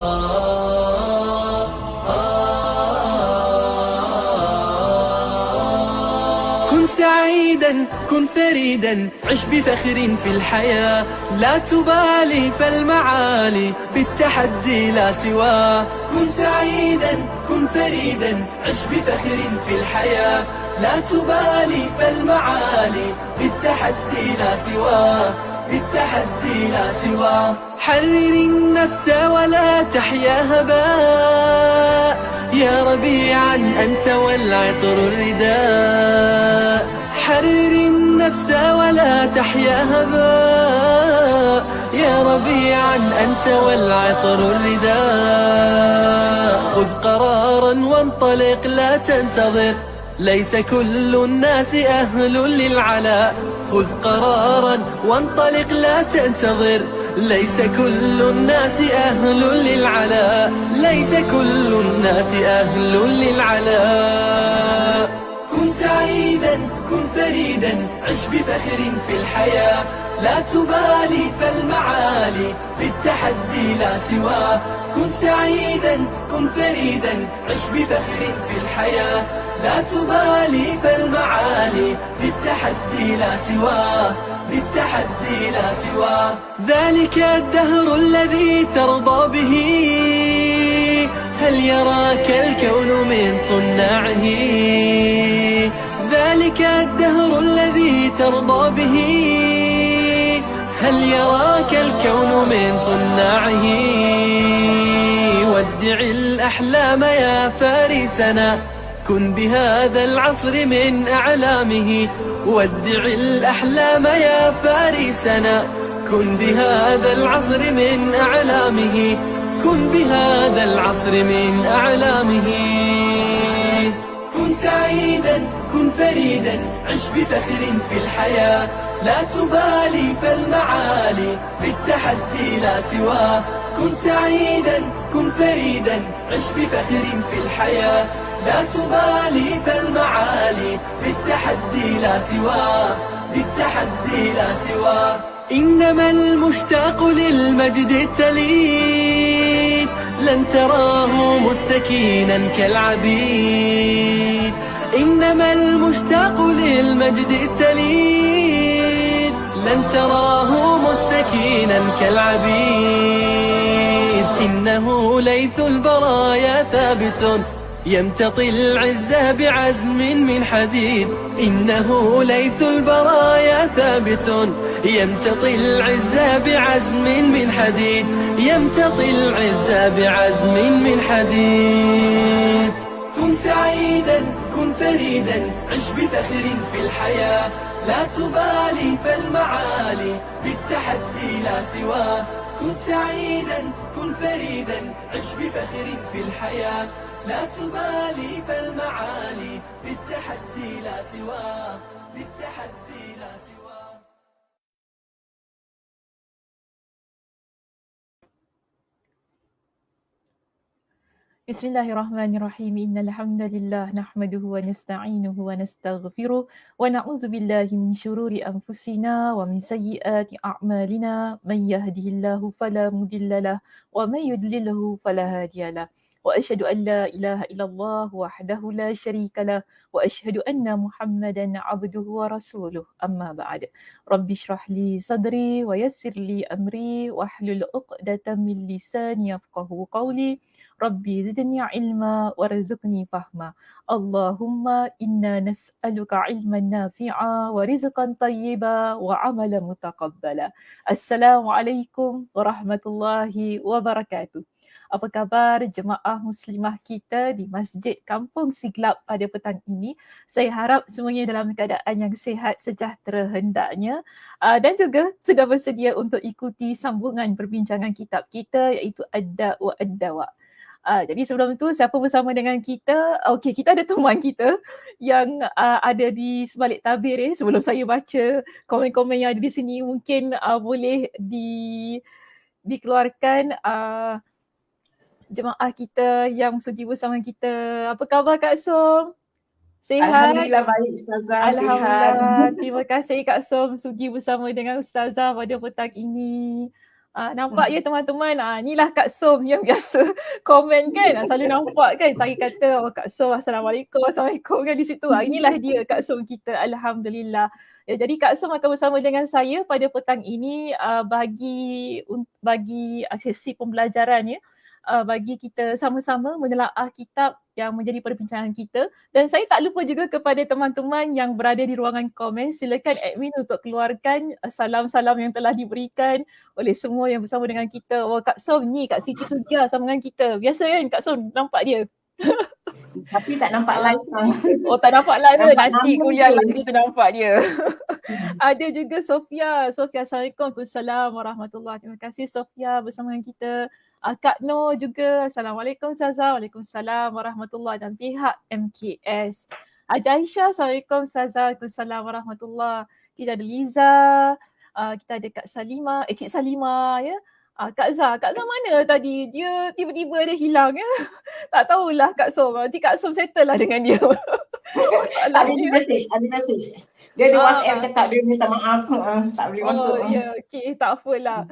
كن سعيدا كن فريدا عش بفخر في الحياة، لا تبالي فالمعالي بالتحدي لا سواه. كن سعيدا كن فريدا عش بفخر في الحياة، لا تبالي فالمعالي بالتحدي لا سواه، بالتحدي لا سواه. حرر النفس ولا تحيا هباء، يا ربيعا أنت والعطر الرداء. حرر النفس ولا تحيا هباء، يا ربيعا أنت والعطر الرداء. خذ قرارا وانطلق لا تنتظر، ليس كل الناس أهل للعلاء. خذ قرارا وانطلق لا تنتظر، ليس كل الناس أهل للعلاء، ليس كل الناس أهل للعلاء. كن سعيدا كن فريدا عش بفخر في الحياة، لا تبالي فالمعالي بالتحدي لا سواه. كن سعيدا كن فريدا عش بفخر في الحياة، لا تبالي فالمعالي بالتحدي لا سواه، بالتحدي لا سواه. ذلك الدهر الذي ترضى به، هل يراك الكون من صناعه؟ ذلك الدهر الذي ترضى به، هل يراك الكون من صناعه؟ ودع الأحلام يا فارسنا، كن بهذا العصر من أعلامه. ودع الأحلام يا فارسنا، كن بهذا العصر من أعلامه، كن بهذا العصر من أعلامه. كن سعيدا كن فريدا عش بفخر في الحياة، لا تبالي فالمعالي بالتحدي لا سواه. كن سعيدا كن فريدا عش بفخر في الحياة، لا تبالي فالمعالي بالتحدي لا سواه، بالتحدي لا سواه. إنما المشتاق للمجد التليد لن تراه مستكينا كالعبيد. إنما المشتاق للمجد التليد لن تراه مستكينا كالعبيد. إنه ليث البرايا ثابت يمتطي العز بعزم من حديد. إنه ليث البرايا ثابت يمتطي العز بعزم من حديد، يمتطي العز بعزم من حديد. كن سعيدا كن فريدا عش بفخر في الحياة، لا تبالي فالمعالي بالتحدي لا سواه. كن سعيدا كن فريدا عش بفخر في الحياة، لا تبالي فالمعالي بالتحدي لا سواه، بالتحدي لا سواه. Bismillahirrahmanirrahim. Innal hamdalillah nahmaduhu wa nasta'inuhu wa nastaghfiruh wa na'udzu billahi min shururi anfusina wa min sayyiati a'malina. May yahdihillahu fala mudhillalah wa may yudlilhu fala hadiyalah. Wa asyhadu an la ilaha illallah wahdahu la syarikalah wa asyhadu anna Muhammadan 'abduhu wa rasuluh. Amma ba'd. Rabbi shrah li sadri wa yassir li amri wahlul 'uqdatam min lisani yafqahu qawli. Rabbi zidni ilma warzuqni fahma. Allahumma inna nas'aluka ilman nafi'a wa rizqan tayyiba wa amalan mutaqabbala. Assalamualaikum warahmatullahi wabarakatuh. Apa khabar jemaah muslimah kita di Masjid Kampung Siglap pada petang ini? Saya harap semuanya dalam keadaan yang sihat sejahtera hendaknya, dan juga sudah bersedia untuk ikuti sambungan perbincangan kitab kita iaitu Ad-Da' wa Ad-Dawa. Jadi sebelum itu siapa bersama dengan kita? Okey, kita ada teman kita yang ada di sebalik tabir sebelum saya baca komen-komen yang ada di sini, mungkin boleh dikeluarkan jemaah kita yang sudi bersama kita. Apa khabar Kak Som? Sihat? Alhamdulillah baik Ustazah, sihat. Alhamdulillah. Terima kasih Kak Som sudi bersama dengan Ustazah pada petang ini. Nampak ya teman-teman, inilah Kak Som yang biasa komen kan, selalu nampak kan saya kata Kak Som Assalamualaikum kan di situ. Inilah dia Kak Som kita, Alhamdulillah. Ya, jadi Kak Som akan bersama dengan saya pada petang ini bagi sesi pembelajaran ya. Bagi kita sama-sama menelaah kitab yang menjadi perbincangan kita. Dan saya tak lupa juga kepada teman-teman yang berada di ruangan komen, silakan admin untuk keluarkan salam-salam yang telah diberikan oleh semua yang bersama dengan kita. Oh Kak Som ni, Kak Siti Suja sama dengan kita. Biasa kan Kak Som nampak dia? Tapi tak nampak live. Oh tak nampak live ke? Nanti nama kuliah je. live kita nampak dia. Ada juga Sofia. Sofia, Assalamualaikum. Waalaikumsalam warahmatullahi. Terima kasih Sofia bersama dengan kita. Kak Noh juga. Assalamualaikum Ustazah. Waalaikumsalam warahmatullahi. Dan pihak MKS. Haji Aisyah. Assalamualaikum Ustazah. Waalaikumsalam warahmatullahi. Kita ada Liza. Kita ada Kak Salima. Cik Salima ya. Kak Zah mana tadi? Dia tiba-tiba dia hilang ya. Tak tahulah Kak Som. Nanti Kak Som settle lah dengan dia. Ada message. Dia ada WhatsApp cakap dia minta maaf, tak boleh masuk. Oh ya, okey, tak apalah.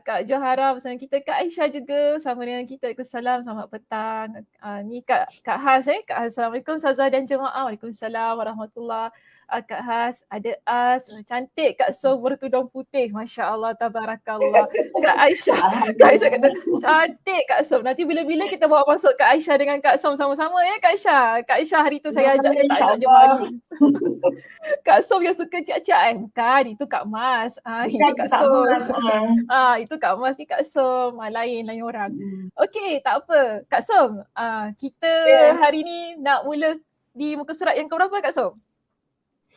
Kak Johara bersama kita, Kak Aisyah juga sama dengan kita. Waalaikumsalam, selamat petang. Ni Kak Has Kak Has, Assalamualaikum Ustazah dan jemaah. Waalaikumsalam warahmatullahi. Kak Has, ada As, cantik Kak Som bertudung putih. Masya Allah, tabarakallah. Kak Aisyah kata, cantik Kak Som. Nanti bila-bila kita bawa masuk Kak Aisyah dengan Kak Som sama-sama ya Kak Aisyah. Kak Aisyah hari tu saya ajak dia, tak ajak dia malu. Kak Som yang suka ciak-ciak Bukan, itu Kak Mas. Ini Kak Som. Itu Kak Mas, ni Kak Som. Lain orang. Okey, tak apa. Kak Som, kita hari ni nak mula di muka surat yang keberapa Kak Som?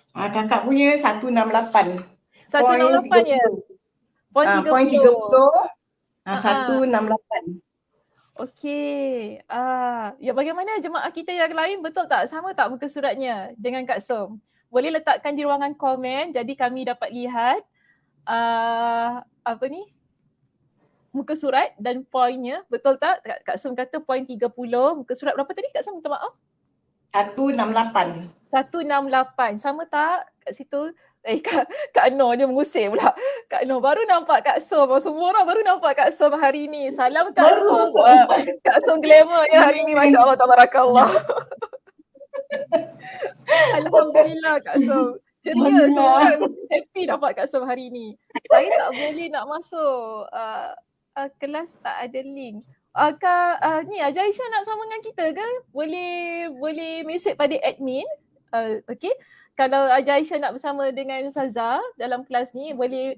Kakak punya 168. 168 ya? Poin 30. Poin 30. 168. Okey. Ya bagaimana jemaah kita yang lain, betul tak? Sama tak muka suratnya dengan Kak Som? Boleh letakkan di ruangan komen jadi kami dapat lihat muka surat dan poinnya. Betul tak? Kak Som kata poin 30. Muka surat berapa tadi Kak Som? Minta maaf. 168. 168. Sama tak kat situ? Kak Noh dia mengusik pula. Kak Noh baru nampak Kak Som. Semua orang baru nampak Kak Som hari ni. Salam Kak Som. Kak Som glamour ya hari ni. Masya Allah, tabarakallah. Alhamdulillah Kak Som. Ceria, semua orang happy dapat Kak Som hari ni. Saya tak boleh nak masuk kelas, tak ada link. Ni Haji Aisyah nak sama dengan kita ke? Boleh mesej pada admin. Okey. Kalau Haji Aisyah nak bersama dengan Ustazah dalam kelas ni, boleh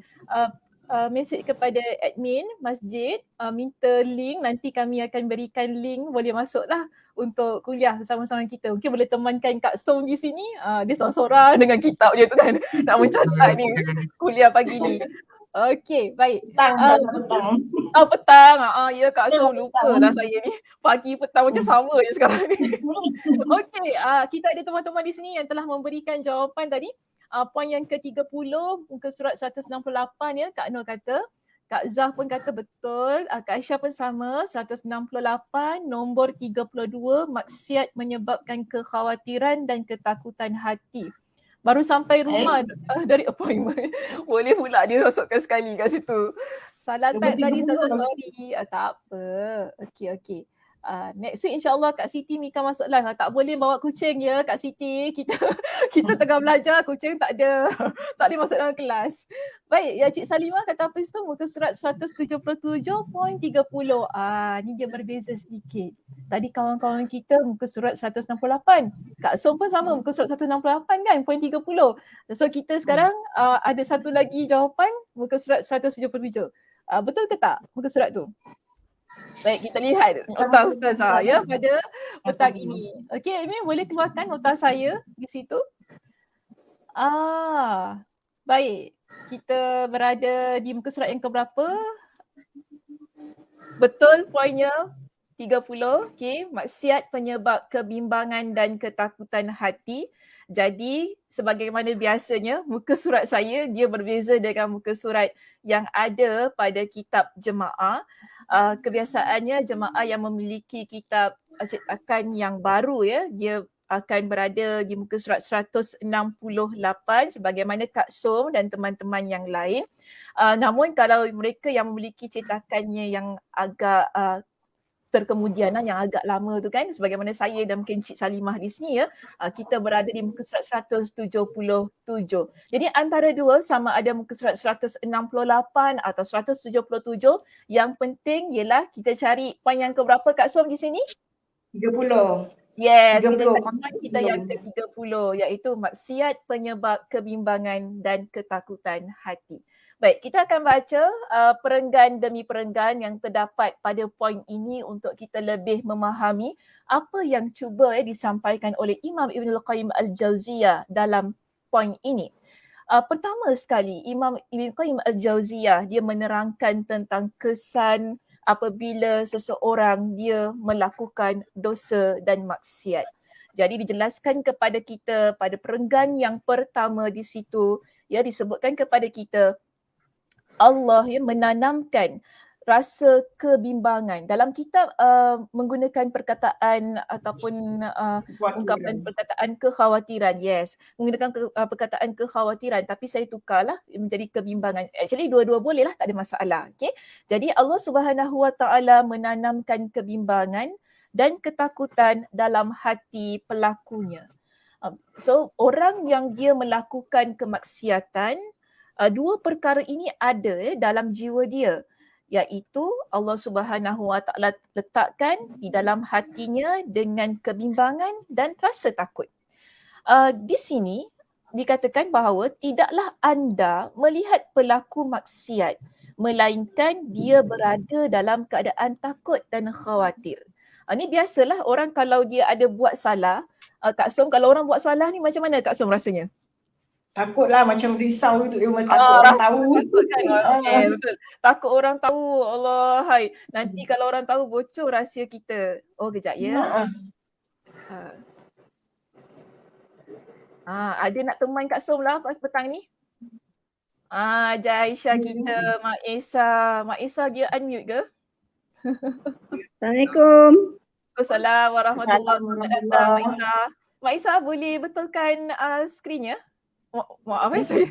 mesej kepada admin masjid, minta link. Nanti kami akan berikan link, boleh masuklah untuk kuliah bersama-sama kita. Mungkin boleh temankan Kak Som di sini. Dia seorang-seorang dengan kitab je tu kan. Nak mencatat ni kuliah pagi ni. Okey, baik. Petang. Petang. Ya Kak Som, lupa lah saya ni. Pagi petang macam sama je sekarang ni. Okey, kita ada teman-teman di sini yang telah memberikan jawapan tadi. Poin yang ke-30, muka surat 168 ya, Kak Nur kata. Kak Zah pun kata betul. Kak Aisyah pun sama, 168, nombor 32, maksiat menyebabkan kekhawatiran dan ketakutan hati. Baru sampai rumah dari appointment. Boleh pula dia masukkan sekali kat situ. Salah type tadi, sorry. Tak apa. Okey. Next week insyaAllah Kak Siti Mika masuk live. Tak boleh bawa kucing ya Kak Siti. Kita tengah belajar, kucing tak ada masuk dalam kelas. Baik, ya Cik Salimah kata apa itu? Muka surat 177.30. Ni dia berbeza sedikit. Tadi kawan-kawan kita muka surat 168. Kak Som pun sama muka surat 168 kan, poin 30. So kita sekarang ada satu lagi jawapan muka surat 177. Betul ke tak muka surat tu? Baik, kita lihat nota Ustazah ya pada petang ini. Okey, Amy boleh keluarkan nota saya di situ. Baik. Kita berada di muka surat yang keberapa? Betul poinnya 30. Okey, maksiat penyebab kebimbangan dan ketakutan hati. Jadi sebagaimana biasanya muka surat saya dia berbeza dengan muka surat yang ada pada kitab jemaah. Kebiasaannya jemaah yang memiliki kitab cetakan yang baru ya, dia akan berada di muka surat 168 sebagaimana Kak Som dan teman-teman yang lain. Namun kalau mereka yang memiliki cetakannya yang agak terkemudian yang agak lama tu kan, sebagaimana saya dan mungkin Cik Salimah di sini ya, kita berada di muka surat 177. Jadi antara dua, sama ada muka surat 168 atau 177, yang penting ialah kita cari poin yang keberapa Kak Som di sini? 30. Yes, kita 30. cari poin kita yang ke-30, iaitu maksiat penyebab kebimbangan dan ketakutan hati. Baik, kita akan baca perenggan demi perenggan yang terdapat pada poin ini untuk kita lebih memahami apa yang cuba disampaikan oleh Imam Ibn Qayyim Al-Jauziyah dalam poin ini. Pertama sekali, Imam Ibn Qayyim Al-Jauziyah dia menerangkan tentang kesan apabila seseorang dia melakukan dosa dan maksiat. Jadi dijelaskan kepada kita pada perenggan yang pertama di situ, ya, disebutkan kepada kita Allah menanamkan rasa kebimbangan. Dalam kitab menggunakan perkataan ataupun ungkapan perkataan kekhawatiran. Yes, menggunakan perkataan kekhawatiran, tapi saya tukarlah menjadi kebimbangan. Actually dua-dua boleh lah, tak ada masalah. Okay? Jadi Allah Subhanahu Wa Taala menanamkan kebimbangan dan ketakutan dalam hati pelakunya. So orang yang dia melakukan kemaksiatan, dua perkara ini ada dalam jiwa dia, iaitu Allah Subhanahu Wa Taala letakkan di dalam hatinya dengan kebimbangan dan rasa takut. Di sini dikatakan bahawa tidaklah anda melihat pelaku maksiat, melainkan dia berada dalam keadaan takut dan khawatir. Ini biasalah orang kalau dia ada buat salah. Kak Som, kalau orang buat salah ni macam mana Kak Som rasanya? Takutlah, macam risau itu, takut orang tahu. Kan? Okay, betul. Takut orang tahu. Allah, hai. Nanti kalau orang tahu bocor rahsia kita. Oh, kejap ya. Ada nak teman Kak Som lah petang ni. Aisyah kita, Mak Esa. Mak Esa dia unmute ke? Assalamualaikum. Assalamualaikum warahmatullahi wabarakatuh. Mak Esa boleh betulkan skrinnya? Maaf saya.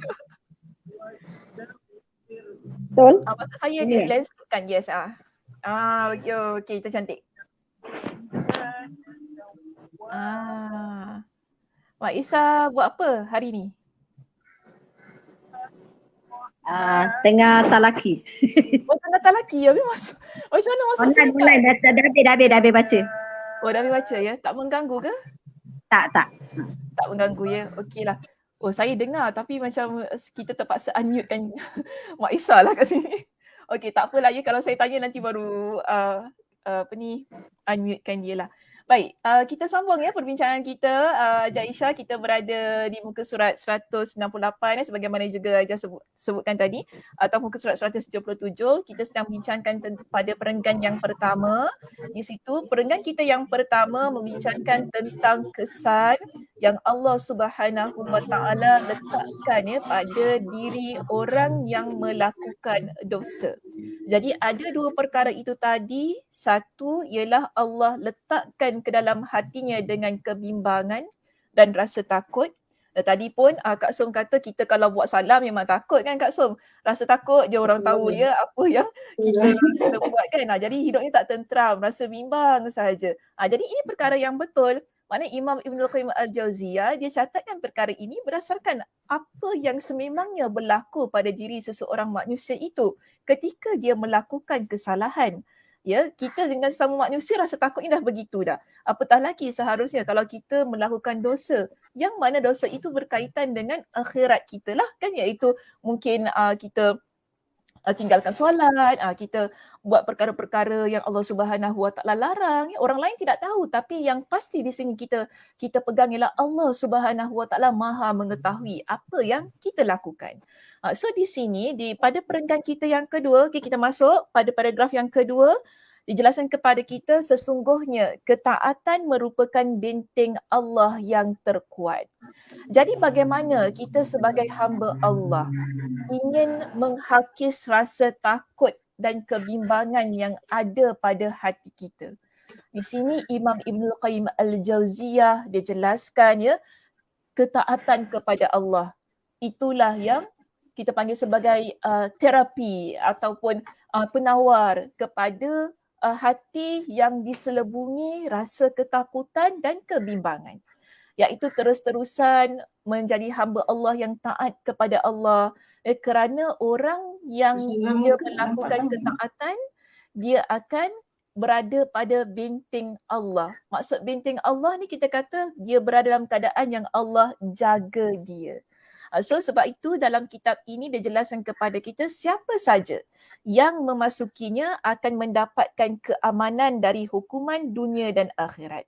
Betul? Maksud saya dia landscape, yes. Okay, itu cantik. Mak Isa buat apa hari ni? Tengah talaki. Tengah talaki ya? Macam mana masuk sini? Online, dah habis baca. Oh, dah habis baca ya? Tak mengganggu ke? Tak. Tak mengganggu ya? Okey lah. Oh, saya dengar tapi macam kita terpaksa unmute kan Mak Isa lah kat sini. Okey, tak apalah ya, kalau saya tanya nanti baru unmute kan dia lah. Baik, kita sambung ya perbincangan kita. Aisyah, kita berada di muka surat 168 sebagaimana juga Aisyah sebutkan tadi, atau muka surat 177. Kita sedang membincangkan pada perenggan yang pertama. Di situ perenggan kita yang pertama membincangkan tentang kesan yang Allah Subhanahu Wa Taala letakkan ya pada diri orang yang melakukan dosa. Jadi ada dua perkara itu tadi. Satu ialah Allah letakkan ke dalam hatinya dengan kebimbangan dan rasa takut. Tadi pun Kak Som kata kita kalau buat salah memang takut kan Kak Som. Rasa takut je orang tahu ya apa yang kita buat kan. Jadi hidupnya tak tentram, rasa bimbang sahaja. Jadi ini perkara yang betul. Maknanya Imam Ibn Qayyim Al-Jauziyah dia catatkan perkara ini berdasarkan apa yang sememangnya berlaku pada diri seseorang manusia itu ketika dia melakukan kesalahan. Ya, kita dengan sesama manusia rasa takutnya dah begitu dah. Apatah lagi seharusnya kalau kita melakukan dosa yang mana dosa itu berkaitan dengan akhirat kita lah kan, iaitu mungkin kita tinggalkan solat, kita buat perkara-perkara yang Allah Subhanahu Wa Taala larang. Orang lain tidak tahu tapi yang pasti di sini kita pegang ialah Allah Subhanahu Wa Taala Maha mengetahui apa yang kita lakukan. So di sini pada perenggan kita yang kedua, kita masuk pada paragraf yang kedua. Dijelaskan kepada kita sesungguhnya ketaatan merupakan benteng Allah yang terkuat. Jadi bagaimana kita sebagai hamba Allah ingin menghakis rasa takut dan kebimbangan yang ada pada hati kita. Di sini Imam Ibnul Qayyim Al-Jauziyah dia jelaskan ya, ketaatan kepada Allah itulah yang kita panggil sebagai terapi ataupun penawar kepada hati yang diselubungi rasa ketakutan dan kebimbangan, iaitu terus-terusan menjadi hamba Allah yang taat kepada Allah, kerana orang yang dia melakukan ketaatan dia akan berada pada benteng Allah. Maksud benteng Allah ni kita kata dia berada dalam keadaan yang Allah jaga dia. So sebab itu dalam kitab ini dia jelaskan kepada kita siapa saja yang memasukinya akan mendapatkan keamanan dari hukuman dunia dan akhirat.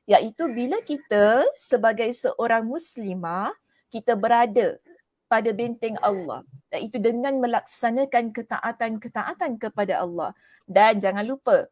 Iaitu bila kita sebagai seorang muslimah, kita berada pada benteng Allah, iaitu dengan melaksanakan ketaatan-ketaatan kepada Allah. Dan jangan lupa,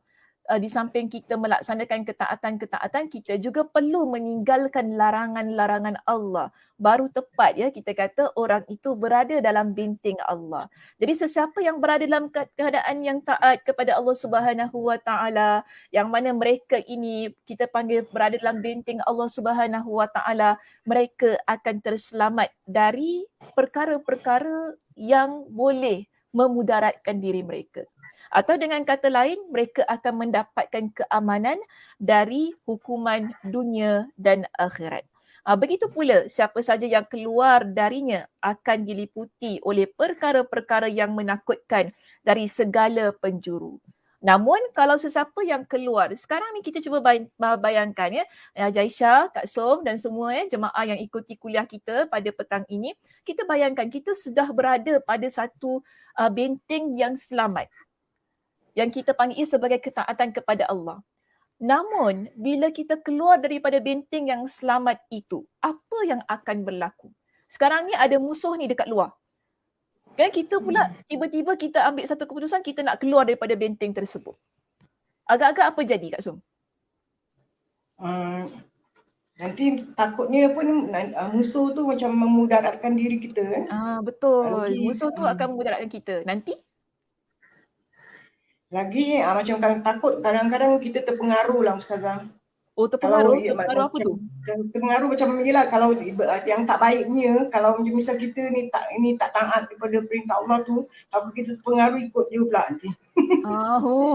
di samping kita melaksanakan ketaatan-ketaatan, kita juga perlu meninggalkan larangan-larangan Allah. Baru tepat ya kita kata orang itu berada dalam benteng Allah. Jadi sesiapa yang berada dalam keadaan yang taat kepada Allah Subhanahu Wa Taala, yang mana mereka ini kita panggil berada dalam benteng Allah Subhanahu Wa Taala, mereka akan terselamat dari perkara-perkara yang boleh memudaratkan diri mereka. Atau dengan kata lain, mereka akan mendapatkan keamanan dari hukuman dunia dan akhirat. Begitu pula siapa saja yang keluar darinya akan diliputi oleh perkara-perkara yang menakutkan dari segala penjuru. Namun kalau sesiapa yang keluar, sekarang ni kita cuba bayangkan ya, Haji Aisyah, Kak Som dan semua jemaah yang ikuti kuliah kita pada petang ini, kita bayangkan kita sudah berada pada satu benteng yang selamat, yang kita panggil sebagai ketaatan kepada Allah. Namun, bila kita keluar daripada benteng yang selamat itu, apa yang akan berlaku? Sekarang ni ada musuh ni dekat luar. Kan kita pula tiba-tiba kita ambil satu keputusan kita nak keluar daripada benteng tersebut. Agak-agak apa jadi Kak Som? Nanti takutnya pun musuh tu macam memudaratkan diri kita. Betul. Musuh tu akan memudaratkan kita. Nanti? Lagi macam takut kadang-kadang kita terpengaruh lah Ustazah. Terpengaruh? Terpengaruh apa tu? Terpengaruh macam yelah kalau yang tak baiknya, kalau misal kita ni tak taat kepada perintah Allah tu, tapi kita terpengaruh ikut dia pula nanti.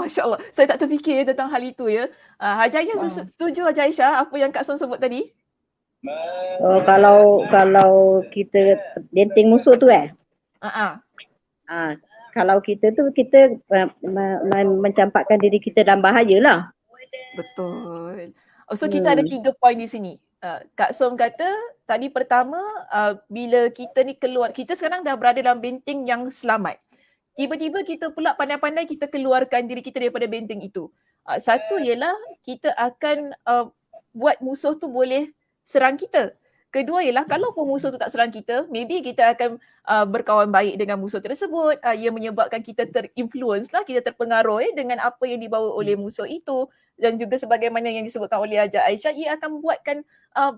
Masya Allah. Saya tak terfikir tentang hal itu ya. Haji Aisyah setuju Haji Aisyah apa yang Kak Som sebut tadi? Kalau kita benteng musuh tu kalau kita tu kita mencampakkan diri kita dalam bahaya lah. Betul. So kita ada 3 poin di sini. Kak Som kata tadi pertama bila kita ni keluar, kita sekarang dah berada dalam benteng yang selamat. Tiba-tiba kita pula pandai-pandai kita keluarkan diri kita daripada benteng itu. Satu ialah kita akan buat musuh tu boleh serang kita. Kedua ialah kalau pun musuh tu tak serang kita, maybe kita akan berkawan baik dengan musuh tersebut. Ia menyebabkan kita terinfluence lah, kita terpengaruh dengan apa yang dibawa oleh musuh itu. Dan juga sebagaimana yang disebutkan oleh Haji Aisyah, ia akan membuatkan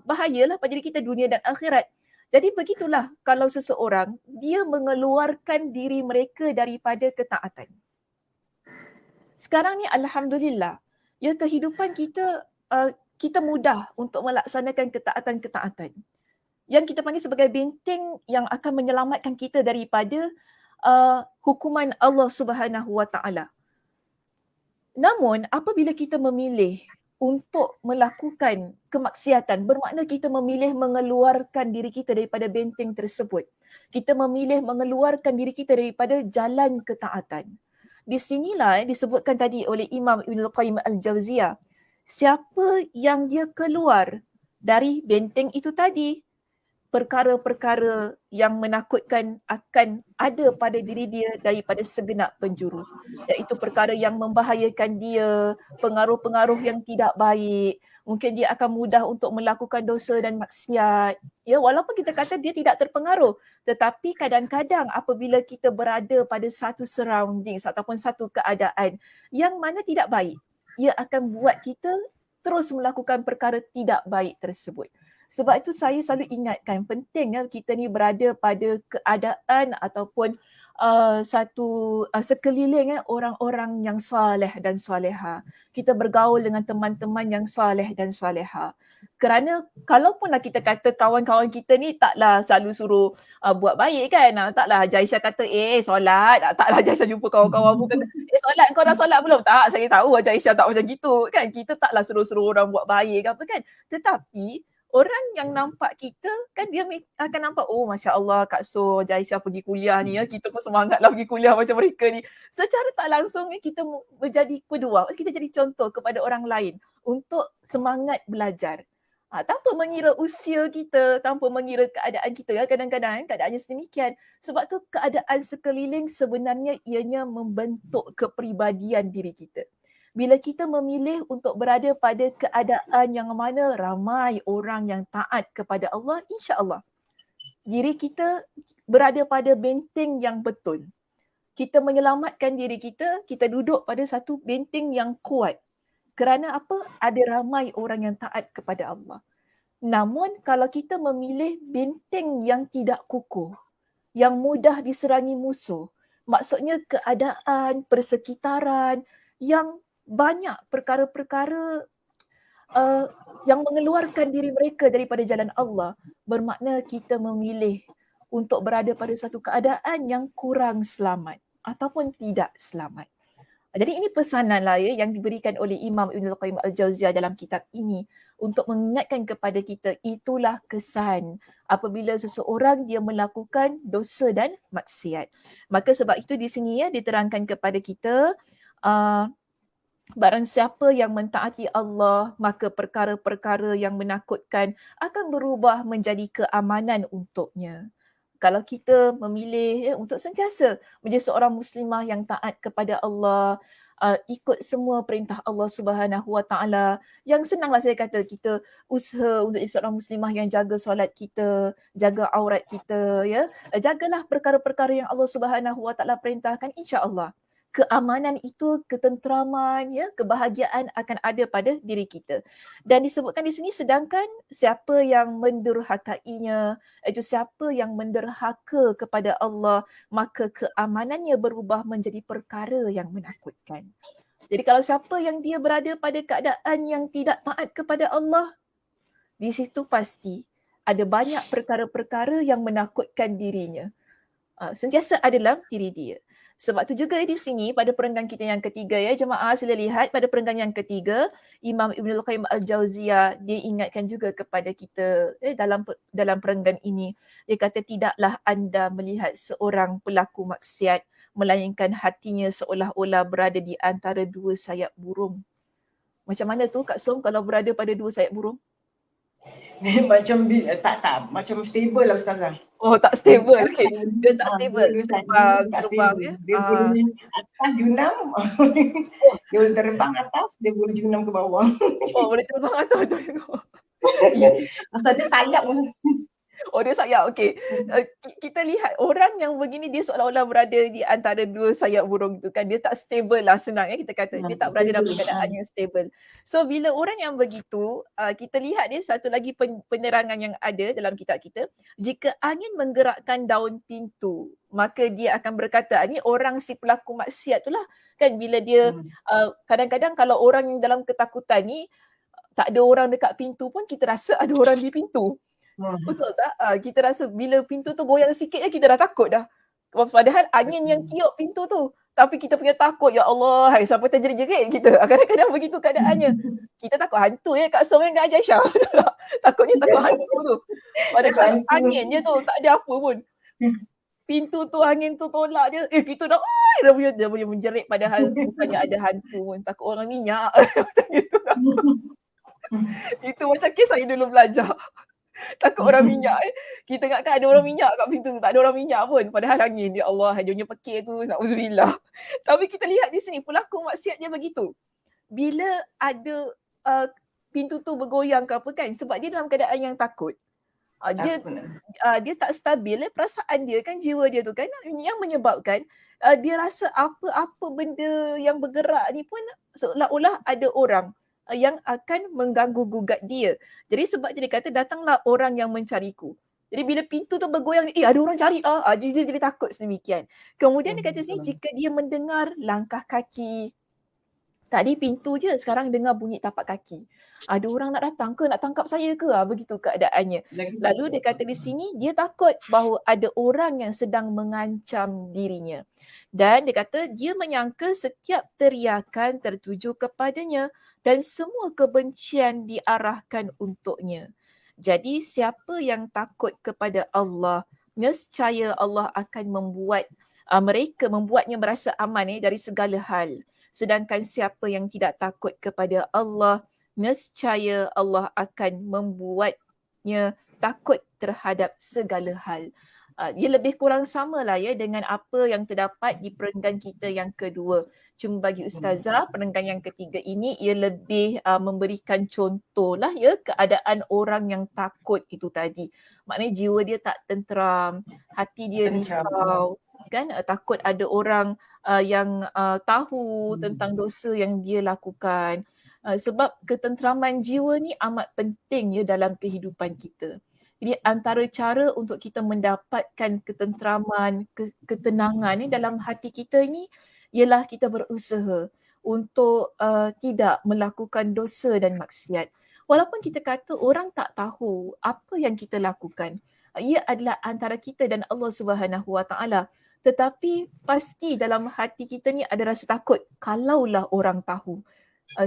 bahayalah pada diri kita dunia dan akhirat. Jadi begitulah kalau seseorang dia mengeluarkan diri mereka daripada ketaatan. Sekarang ni alhamdulillah, ya kehidupan kita kita mudah untuk melaksanakan ketaatan-ketaatan yang kita panggil sebagai benteng yang akan menyelamatkan kita daripada hukuman Allah Subhanahu Wa Taala. Namun apabila kita memilih untuk melakukan kemaksiatan, bermakna kita memilih mengeluarkan diri kita daripada benteng tersebut. Kita memilih mengeluarkan diri kita daripada jalan ketaatan. Di sinilah disebutkan tadi oleh Imam Ibnul Qayyim Al-Jauziyah, siapa yang dia keluar dari benteng itu tadi, perkara-perkara yang menakutkan akan ada pada diri dia daripada segenap penjuru. Iaitu perkara yang membahayakan dia, pengaruh-pengaruh yang tidak baik. Mungkin dia akan mudah untuk melakukan dosa dan maksiat. Ya, walaupun kita kata dia tidak terpengaruh, tetapi kadang-kadang apabila kita berada pada satu surroundings ataupun satu keadaan yang mana tidak baik, ia akan buat kita terus melakukan perkara tidak baik tersebut. Sebab itu saya selalu ingatkan pentingnya kita ni berada pada keadaan ataupun sekeliling orang-orang yang saleh dan saleha. Kita bergaul dengan teman-teman yang saleh dan saleha. Kerana kalaupunlah kita kata kawan-kawan kita ni taklah selalu suruh buat baik kan. Taklah Haji Aisyah kata solat. Taklah Haji Aisyah jumpa kawan-kawan pun kata solat, kau dah solat belum? Tak, saya tahu Haji Aisyah tak macam gitu kan. Kita taklah suruh-suruh orang buat baik ke apa kan. Tetapi orang yang nampak kita kan dia akan nampak, oh Masya Allah Kak So, Haji Aisyah pergi kuliah ni ya, kita pun semangatlah pergi kuliah macam mereka ni. Secara tak langsung kita menjadi kedua, kita jadi contoh kepada orang lain untuk semangat belajar. Tanpa mengira usia kita, tanpa mengira keadaan kita, kadang-kadang keadaannya sedemikian. Sebab tu keadaan sekeliling sebenarnya ianya membentuk kepribadian diri kita. Bila kita memilih untuk berada pada keadaan yang mana ramai orang yang taat kepada Allah, insya-Allah diri kita berada pada benteng yang betul. Kita menyelamatkan diri kita, kita duduk pada satu benteng yang kuat. Kerana apa? Ada ramai orang yang taat kepada Allah. Namun kalau kita memilih benteng yang tidak kukuh, yang mudah diserangi musuh, maksudnya keadaan, persekitaran yang banyak perkara-perkara yang mengeluarkan diri mereka daripada jalan Allah, bermakna kita memilih untuk berada pada satu keadaan yang kurang selamat ataupun tidak selamat. Jadi ini pesananlah yang diberikan oleh Imam Ibnul Qayyim Al-Jauziyah dalam kitab ini untuk mengingatkan kepada kita, itulah kesan apabila seseorang dia melakukan dosa dan maksiat. Maka sebab itu di sini diterangkan kepada kita, barang siapa yang mentaati Allah, maka perkara-perkara yang menakutkan akan berubah menjadi keamanan untuknya. Kalau kita memilih untuk sentiasa menjadi seorang muslimah yang taat kepada Allah, ikut semua perintah Allah Subhanahu Wa Taala, yang senanglah saya kata kita usaha untuk jadi seorang muslimah yang jaga solat kita, jaga aurat kita, ya, jagalah perkara-perkara yang Allah Subhanahu Wa Taala perintahkan, insya-Allah keamanan itu, ketenteraman, ya, kebahagiaan akan ada pada diri kita. Dan disebutkan di sini, sedangkan siapa yang mendurhakainya, itu siapa yang menderhaka kepada Allah, maka keamanannya berubah menjadi perkara yang menakutkan. Jadi kalau siapa yang dia berada pada keadaan yang tidak taat kepada Allah, di situ pasti ada banyak perkara-perkara yang menakutkan dirinya. Sentiasa ada dalam diri dia. Sebab tu juga di sini pada perenggan kita yang ketiga, ya jemaah, sila lihat pada perenggan yang ketiga, Imam Ibnul Qayyim Al-Jauziyah dia ingatkan juga kepada kita dalam perenggan ini. Dia kata, tidaklah anda melihat seorang pelaku maksiat melainkan hatinya seolah-olah berada di antara dua sayap burung. Macam mana tu Kak Som kalau berada pada dua sayap burung? Macam tak macam stable lah Ustazah. Oh, tak stable. Okey. Dia tak stable. Terbang ya. Dia boleh atas junam. Dia boleh terbang atas, dia boleh junam ke bawah. Oh, boleh terbang atas. Masa dia sayap. Oh, dia sayap. Okey. Kita lihat orang yang begini dia seolah-olah berada di antara dua sayap burung tu kan. Dia tak stable lah, senang ya kita kata. Dia tak berada dalam keadaan yang stable. So bila orang yang begitu, kita lihat dia satu lagi penerangan yang ada dalam kitab kita. Jika angin menggerakkan daun pintu, maka dia akan berkata, ni orang si pelaku maksiat tu lah. Kan bila dia kadang-kadang kalau orang yang dalam ketakutan ni, tak ada orang dekat pintu pun kita rasa ada orang di pintu. Betul tak? Kita rasa bila pintu tu goyang sikit je kita dah takut dah. Padahal angin yang tiup pintu tu. Tapi kita punya takut, ya Allah, sampai terjerit-jerit kita. Kadang-kadang begitu keadaannya. Kita takut hantu ya Kak Som dengan Haji Aisyah. Takutnya takut hantu tu. Padahal angin je tu, tak ada apa pun. Pintu tu, angin tu tolak je. Kita dah punya menjerit padahal bukannya ada hantu pun. Takut orang minyak. Macam itu. Itu macam kes saya dulu belajar. Takut orang minyak. Kita ingatkan ada orang minyak kat pintu, tak ada orang minyak pun. Padahal angin, ya Allah, dia punya pekik tu, na'udzubillah. Tapi kita lihat di sini, pelaku maksiat dia begitu. Bila ada pintu tu bergoyang ke apa kan, sebab dia dalam keadaan yang takut. Dia tak stabil, perasaan dia kan, jiwa dia tu kan, yang menyebabkan dia rasa apa-apa benda yang bergerak ni pun seolah-olah ada orang. yang akan mengganggu gugat dia. Jadi sebab dia kata datanglah orang yang mencariku. Jadi bila pintu tu bergoyang, ada orang cari dia jadi takut sedemikian. Kemudian dia kata sini jika dia mendengar langkah kaki, tadi pintu je, sekarang dengar bunyi tapak kaki. Ada orang nak datang ke, nak tangkap saya ke? Begitu keadaannya. Lalu dia kata di sini, dia takut bahawa ada orang yang sedang mengancam dirinya. Dan dia kata, dia menyangka setiap teriakan tertuju kepadanya dan semua kebencian diarahkan untuknya. Jadi siapa yang takut kepada Allah, nescaya Allah akan membuatnya merasa aman dari segala hal. Sedangkan siapa yang tidak takut kepada Allah, nescaya Allah akan membuatnya takut terhadap segala hal. Dia lebih kurang samalah dengan apa yang terdapat di perenggan kita yang kedua. Cuma bagi Ustazah, perenggan yang ketiga ini ia lebih memberikan contoh lah keadaan orang yang takut itu tadi. Maknanya jiwa dia tak tenteram, hati dia risau, kan? Takut ada orang yang tahu tentang dosa yang dia lakukan. Sebab ketenteraman jiwa ni amat penting dalam kehidupan kita. Jadi antara cara untuk kita mendapatkan ketenteraman, ketenangan dalam hati kita ni ialah kita berusaha untuk tidak melakukan dosa dan maksiat. Walaupun kita kata orang tak tahu apa yang kita lakukan, ia adalah antara kita dan Allah Subhanahu Wa Taala. Tetapi pasti dalam hati kita ni ada rasa takut kalaulah orang tahu.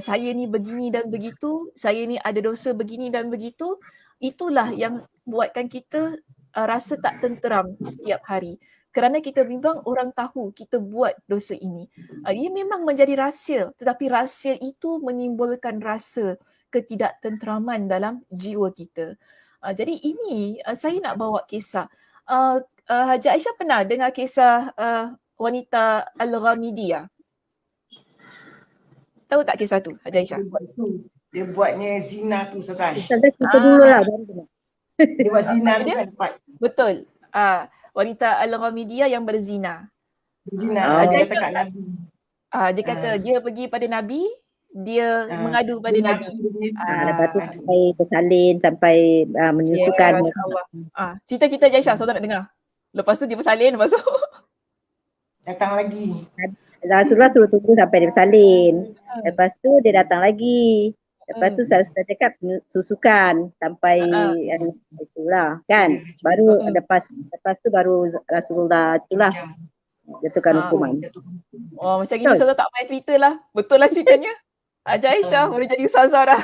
Saya ni begini dan begitu, saya ni ada dosa begini dan begitu. Itulah yang buatkan kita rasa tak tenteram setiap hari. Kerana kita bimbang orang tahu kita buat dosa ini. Ia memang menjadi rahsia, tetapi rahsia itu menimbulkan rasa ketidaktenteraman dalam jiwa kita. Jadi ini saya nak bawa kisah. Haji Aisyah pernah dengar kisah wanita Al-Ghamidiyah? Tahu tak kisah tu, Haji Aisyah? Dia buatnya zina tu, Ustazah. Ustazah cerita dulu lah. Dia buat zina tu kan dapat. Betul. Wanita Al-Ghamidiyah yang berzina. Zina, dia kata kat Nabi. Dia kata dia pergi pada Nabi, dia mengadu pada Nabi. Lepas tu sampai bersalin, sampai menyusukan. Cerita kita Haji Aisyah, saudara nak dengar. Lepas tu dia bersalin, lepas tu datang lagi. Rasulullah suruh tunggu sampai dia bersalin. Lepas tu dia datang lagi. Lepas tu saya sudah cakap susukan sampai itulah kan. Baru lepas tu baru Rasulullah itulah jatuhkan hukuman. Macam gini saudara tak payah cerita lah. Betul lah ceritanya. Haji Aisyah boleh jadi ustazah dah.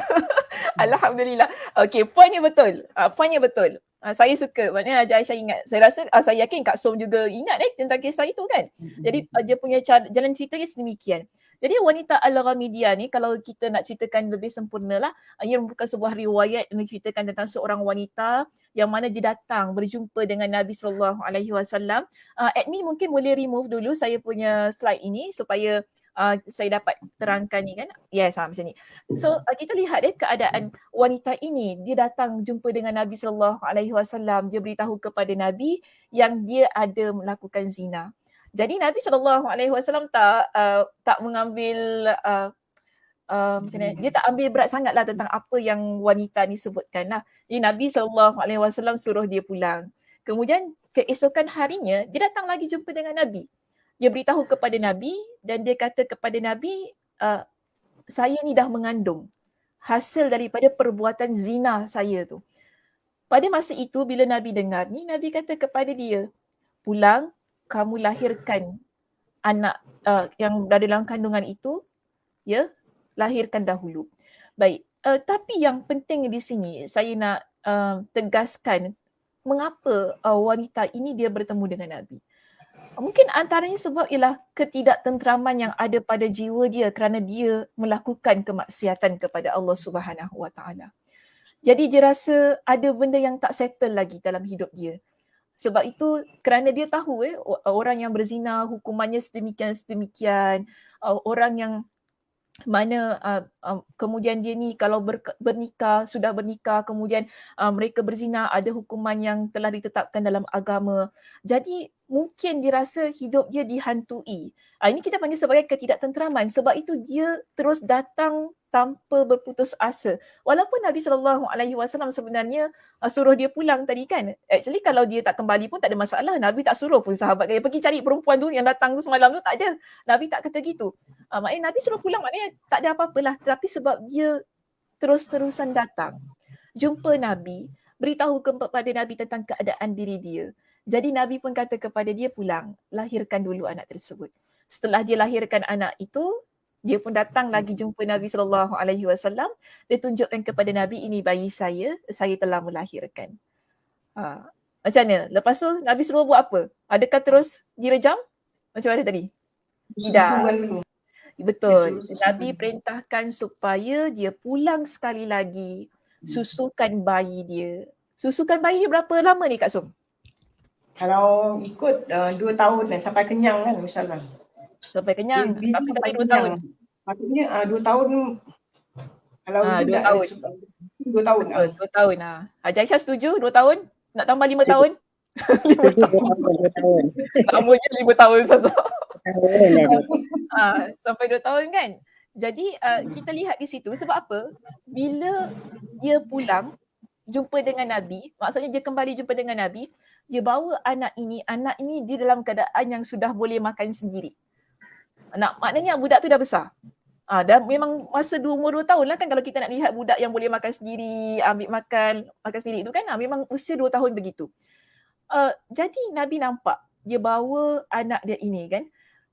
Alhamdulillah. Okey, poinnya betul. Poinnya betul. Saya suka, maknanya Haji Aisyah ingat. Saya rasa, saya yakin Kak Som juga ingat tentang kisah itu kan. Jadi dia punya jalan cerita dia sedemikian. Jadi wanita Al-Ghamidiyah ni kalau kita nak ceritakan lebih sempurna lah, ia merupakan sebuah riwayat yang menceritakan tentang seorang wanita yang mana dia datang berjumpa dengan Nabi SAW. Admin mungkin boleh remove dulu saya punya slide ini supaya saya dapat terangkan ni kan. Yes, macam ni. So kita lihat keadaan wanita ini, dia datang jumpa dengan Nabi SAW. Dia beritahu kepada Nabi yang dia ada melakukan zina. Jadi Nabi SAW tak mengambil macam mana, dia tak ambil berat sangatlah tentang apa yang wanita ni sebutkan lah. Jadi Nabi SAW suruh dia pulang. Kemudian keesokan harinya dia datang lagi jumpa dengan Nabi. Dia beritahu kepada Nabi dan dia kata kepada Nabi, saya ni dah mengandung hasil daripada perbuatan zina saya tu. Pada masa itu bila Nabi dengar ni, Nabi kata kepada dia, pulang, kamu lahirkan anak yang ada dalam kandungan itu, lahirkan dahulu. Baik, tapi yang penting di sini saya nak tegaskan mengapa wanita ini dia bertemu dengan Nabi. Mungkin antaranya sebab ialah ketidaktenteraman yang ada pada jiwa dia kerana dia melakukan kemaksiatan kepada Allah Subhanahu Wa Taala. Jadi dia rasa ada benda yang tak settle lagi dalam hidup dia. Sebab itu kerana dia tahu orang yang berzina hukumannya sedemikian, orang yang mana kemudian dia ni kalau sudah bernikah kemudian mereka berzina ada hukuman yang telah ditetapkan dalam agama. Jadi mungkin dia rasa hidup dia dihantui. Ini kita panggil sebagai ketidaktenteraman. Sebab itu dia terus datang tanpa berputus asa. Walaupun Nabi SAW sebenarnya suruh dia pulang tadi kan. Actually kalau dia tak kembali pun tak ada masalah. Nabi tak suruh pun sahabat dia pergi cari perempuan tu yang datang tu semalam tu, tak ada. Nabi tak kata gitu. Maknanya Nabi suruh pulang, maknanya tak ada apa-apalah. Tapi sebab dia terus-terusan datang, jumpa Nabi, beritahu kepada Nabi tentang keadaan diri dia. Jadi Nabi pun kata kepada dia, pulang, lahirkan dulu anak tersebut. Setelah dia lahirkan anak itu, dia pun datang lagi jumpa Nabi SAW. Dia tunjukkan kepada Nabi, ini bayi saya telah melahirkan. Macam mana? Lepas tu Nabi suruh buat apa? Adakah terus direjam? Macam mana tadi? Tidak. Betul. Nabi perintahkan supaya dia pulang sekali lagi, susukan bayi dia. Susukan bayi dia berapa lama ni Kak Som? Kalau ikut 2 tahun sampai kenyang kan insyaAllah. Sampai kenyang, Dia tapi sampai kata 2 tahun. Patutnya 2 tahun. Kalau itu 2 tahun. 2 tahun. Betul, 2 tahun. Haji Aisyah setuju 2 tahun? Nak tambah 5 tahun? 5 tahun. Namanya 5 tahun saja. Sampai 2 tahun kan? Jadi kita lihat di situ sebab apa? Bila dia pulang jumpa dengan Nabi, maksudnya dia kembali jumpa dengan Nabi, dia bawa anak ini dia dalam keadaan yang sudah boleh makan sendiri. Maknanya budak tu dah besar. Dah memang masa umur 2 tahun lah kan, kalau kita nak lihat budak yang boleh makan sendiri, ambil makan sendiri tu kan, memang usia 2 tahun begitu. Jadi Nabi nampak dia bawa anak dia ini kan,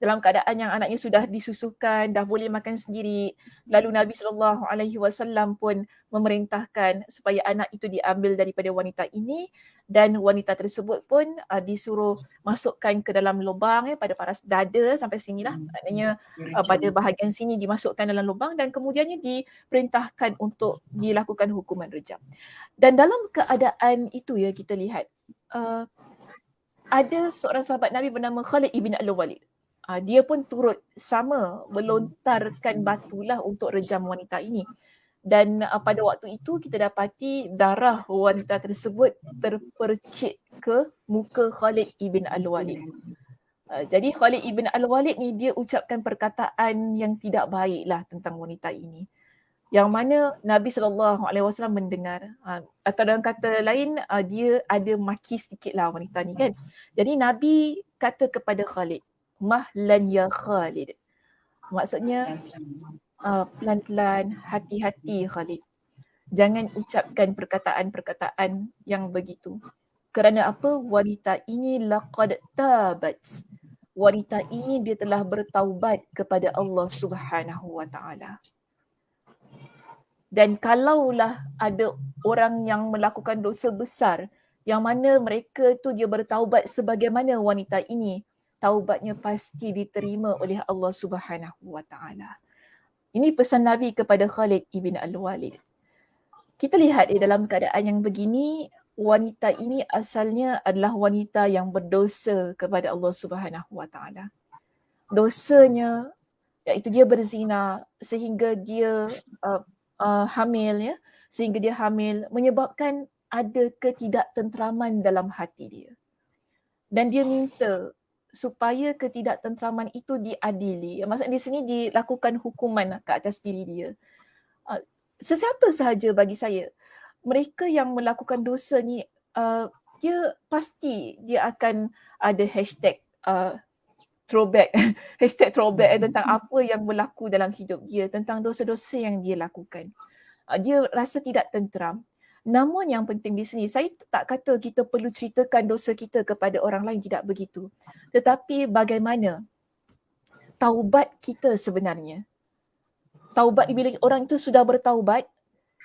dalam keadaan yang anaknya sudah disusukan, dah boleh makan sendiri. Lalu Nabi SAW pun memerintahkan supaya anak itu diambil daripada wanita ini, dan wanita tersebut pun disuruh masukkan ke dalam lubang pada paras dada sampai sini lah. Maknanya pada bahagian sini dimasukkan dalam lubang dan kemudiannya diperintahkan untuk dilakukan hukuman rejam. Dan dalam keadaan itu ya kita lihat ada seorang sahabat Nabi bernama Khalid ibn Al-Walid. Dia pun turut sama melontarkan batulah untuk rejam wanita ini. Dan pada waktu itu kita dapati darah wanita tersebut terpercik ke muka Khalid ibn Al-Walid. Jadi Khalid ibn Al-Walid ni dia ucapkan perkataan yang tidak baiklah tentang wanita ini. Yang mana Nabi SAW mendengar. Atau dalam kata lain, dia ada maki sedikitlah wanita ni kan. Jadi Nabi kata kepada Khalid, mahlan ya Khalid. Maksudnya pelan-pelan, hati-hati Khalid. Jangan ucapkan perkataan-perkataan yang begitu. Kerana apa? Wanita ini laqad tabat. Wanita ini dia telah bertaubat kepada Allah Subhanahu wa taala. Dan kalaulah ada orang yang melakukan dosa besar yang mana mereka tu dia bertaubat sebagaimana wanita ini, taubatnya pasti diterima oleh Allah Subhanahu wa taala. Ini pesan Nabi kepada Khalid ibn Al-Walid. Kita lihat dalam keadaan yang begini, wanita ini asalnya adalah wanita yang berdosa kepada Allah Subhanahu wa taala. Dosanya iaitu dia berzina sehingga dia hamil ya, sehingga dia hamil menyebabkan ada ketidaktentraman dalam hati dia. Dan dia minta supaya ketidaktentraman itu diadili. Maksudnya di sini dilakukan hukuman ke atas diri dia. Sesiapa sahaja bagi saya, mereka yang melakukan dosa ni, dia pasti dia akan ada hashtag throwback, hashtag throwback tentang apa yang berlaku dalam hidup dia, tentang dosa-dosa yang dia lakukan. Dia rasa tidak tenteram. Namun yang penting di sini, saya tak kata kita perlu ceritakan dosa kita kepada orang lain, tidak begitu. Tetapi bagaimana taubat kita sebenarnya. Taubat bila orang itu sudah bertaubat,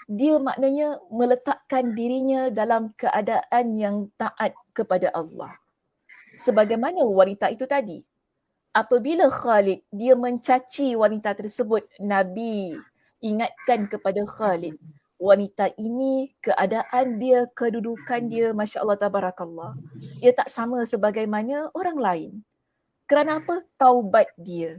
dia maknanya meletakkan dirinya dalam keadaan yang taat kepada Allah. Sebagaimana wanita itu tadi. Apabila Khalid dia mencaci wanita tersebut, Nabi ingatkan kepada Khalid, wanita ini keadaan dia, kedudukan dia, Masya Allah Tabarakallah, ia tak sama sebagaimana orang lain. Kerana apa? Taubat dia.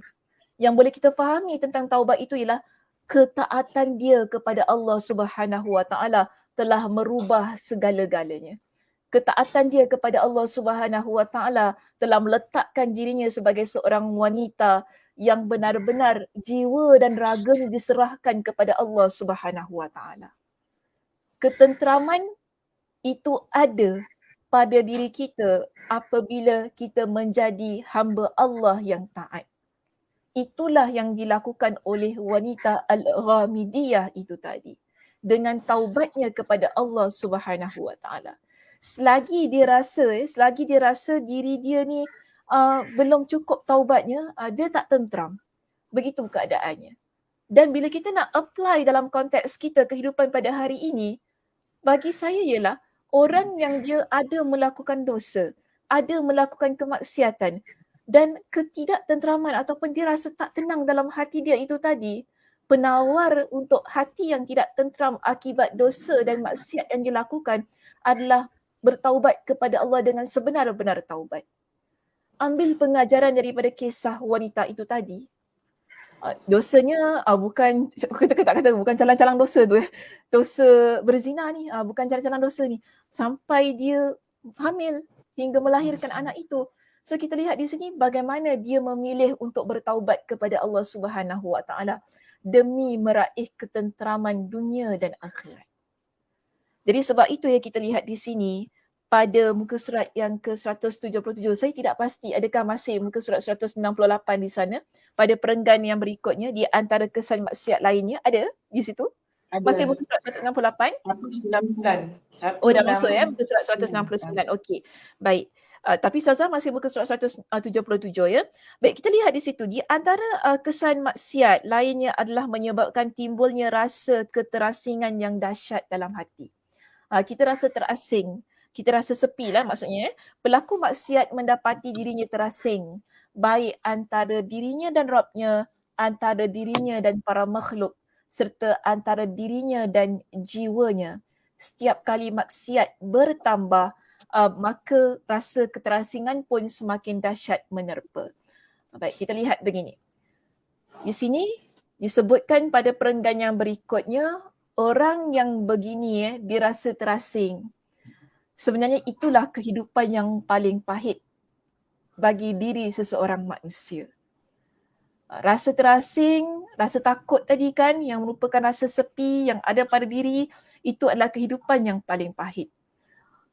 Yang boleh kita fahami tentang taubat itu ialah ketaatan dia kepada Allah Subhanahu wa taala telah merubah segala-galanya. ketaatan dia kepada Allah Subhanahu Wa Taala telah meletakkan dirinya sebagai seorang wanita yang benar-benar jiwa dan raganya diserahkan kepada Allah Subhanahu Wa Taala. Ketenteraman itu ada pada diri kita apabila kita menjadi hamba Allah yang taat. Itulah yang dilakukan oleh wanita Al-Ghamidiyah itu tadi. Dengan taubatnya kepada Allah Subhanahu Wa Taala. Selagi dia rasa diri dia ni belum cukup taubatnya, dia tak tentram. Begitu keadaannya. Dan bila kita nak apply dalam konteks kita kehidupan pada hari ini, bagi saya ialah orang yang dia ada melakukan dosa, ada melakukan kemaksiatan dan ketidaktenteraman ataupun dia rasa tak tenang dalam hati dia itu tadi, penawar untuk hati yang tidak tenteram akibat dosa dan maksiat yang dilakukan adalah bertaubat kepada Allah dengan sebenar-benar taubat. Ambil pengajaran daripada kisah wanita itu tadi. Dosanya bukan, bukan calang-calang dosa tu dosa berzina ni, bukan calang-calang dosa ni. Sampai dia hamil hingga melahirkan anak itu. So kita lihat di sini bagaimana dia memilih untuk bertaubat kepada Allah Subhanahu Wa Taala demi meraih ketenteraman dunia dan akhirat. Jadi sebab itu yang kita lihat di sini pada muka surat yang ke-177. Saya tidak pasti adakah masih muka surat 168 di sana. Pada perenggan yang berikutnya di antara kesan maksiat lainnya ada di situ. Ada. Masih muka surat 168? 199. Oh dah masuk muka surat 169. Okey. Baik. Tapi Ustazah masih muka surat 177 ya. Baik, kita lihat di situ di antara kesan maksiat lainnya adalah menyebabkan timbulnya rasa keterasingan yang dahsyat dalam hati. Kita rasa terasing, kita rasa sepi lah maksudnya. Pelaku maksiat mendapati dirinya terasing, baik antara dirinya dan Rabbnya, antara dirinya dan para makhluk, serta antara dirinya dan jiwanya. Setiap kali maksiat bertambah, maka rasa keterasingan pun semakin dahsyat menerpa. Baik, kita lihat begini. Di sini disebutkan pada perenggan yang berikutnya, orang yang begini dirasa terasing. Sebenarnya itulah kehidupan yang paling pahit bagi diri seseorang manusia. Rasa terasing, rasa takut tadi kan yang merupakan rasa sepi yang ada pada diri, itu adalah kehidupan yang paling pahit.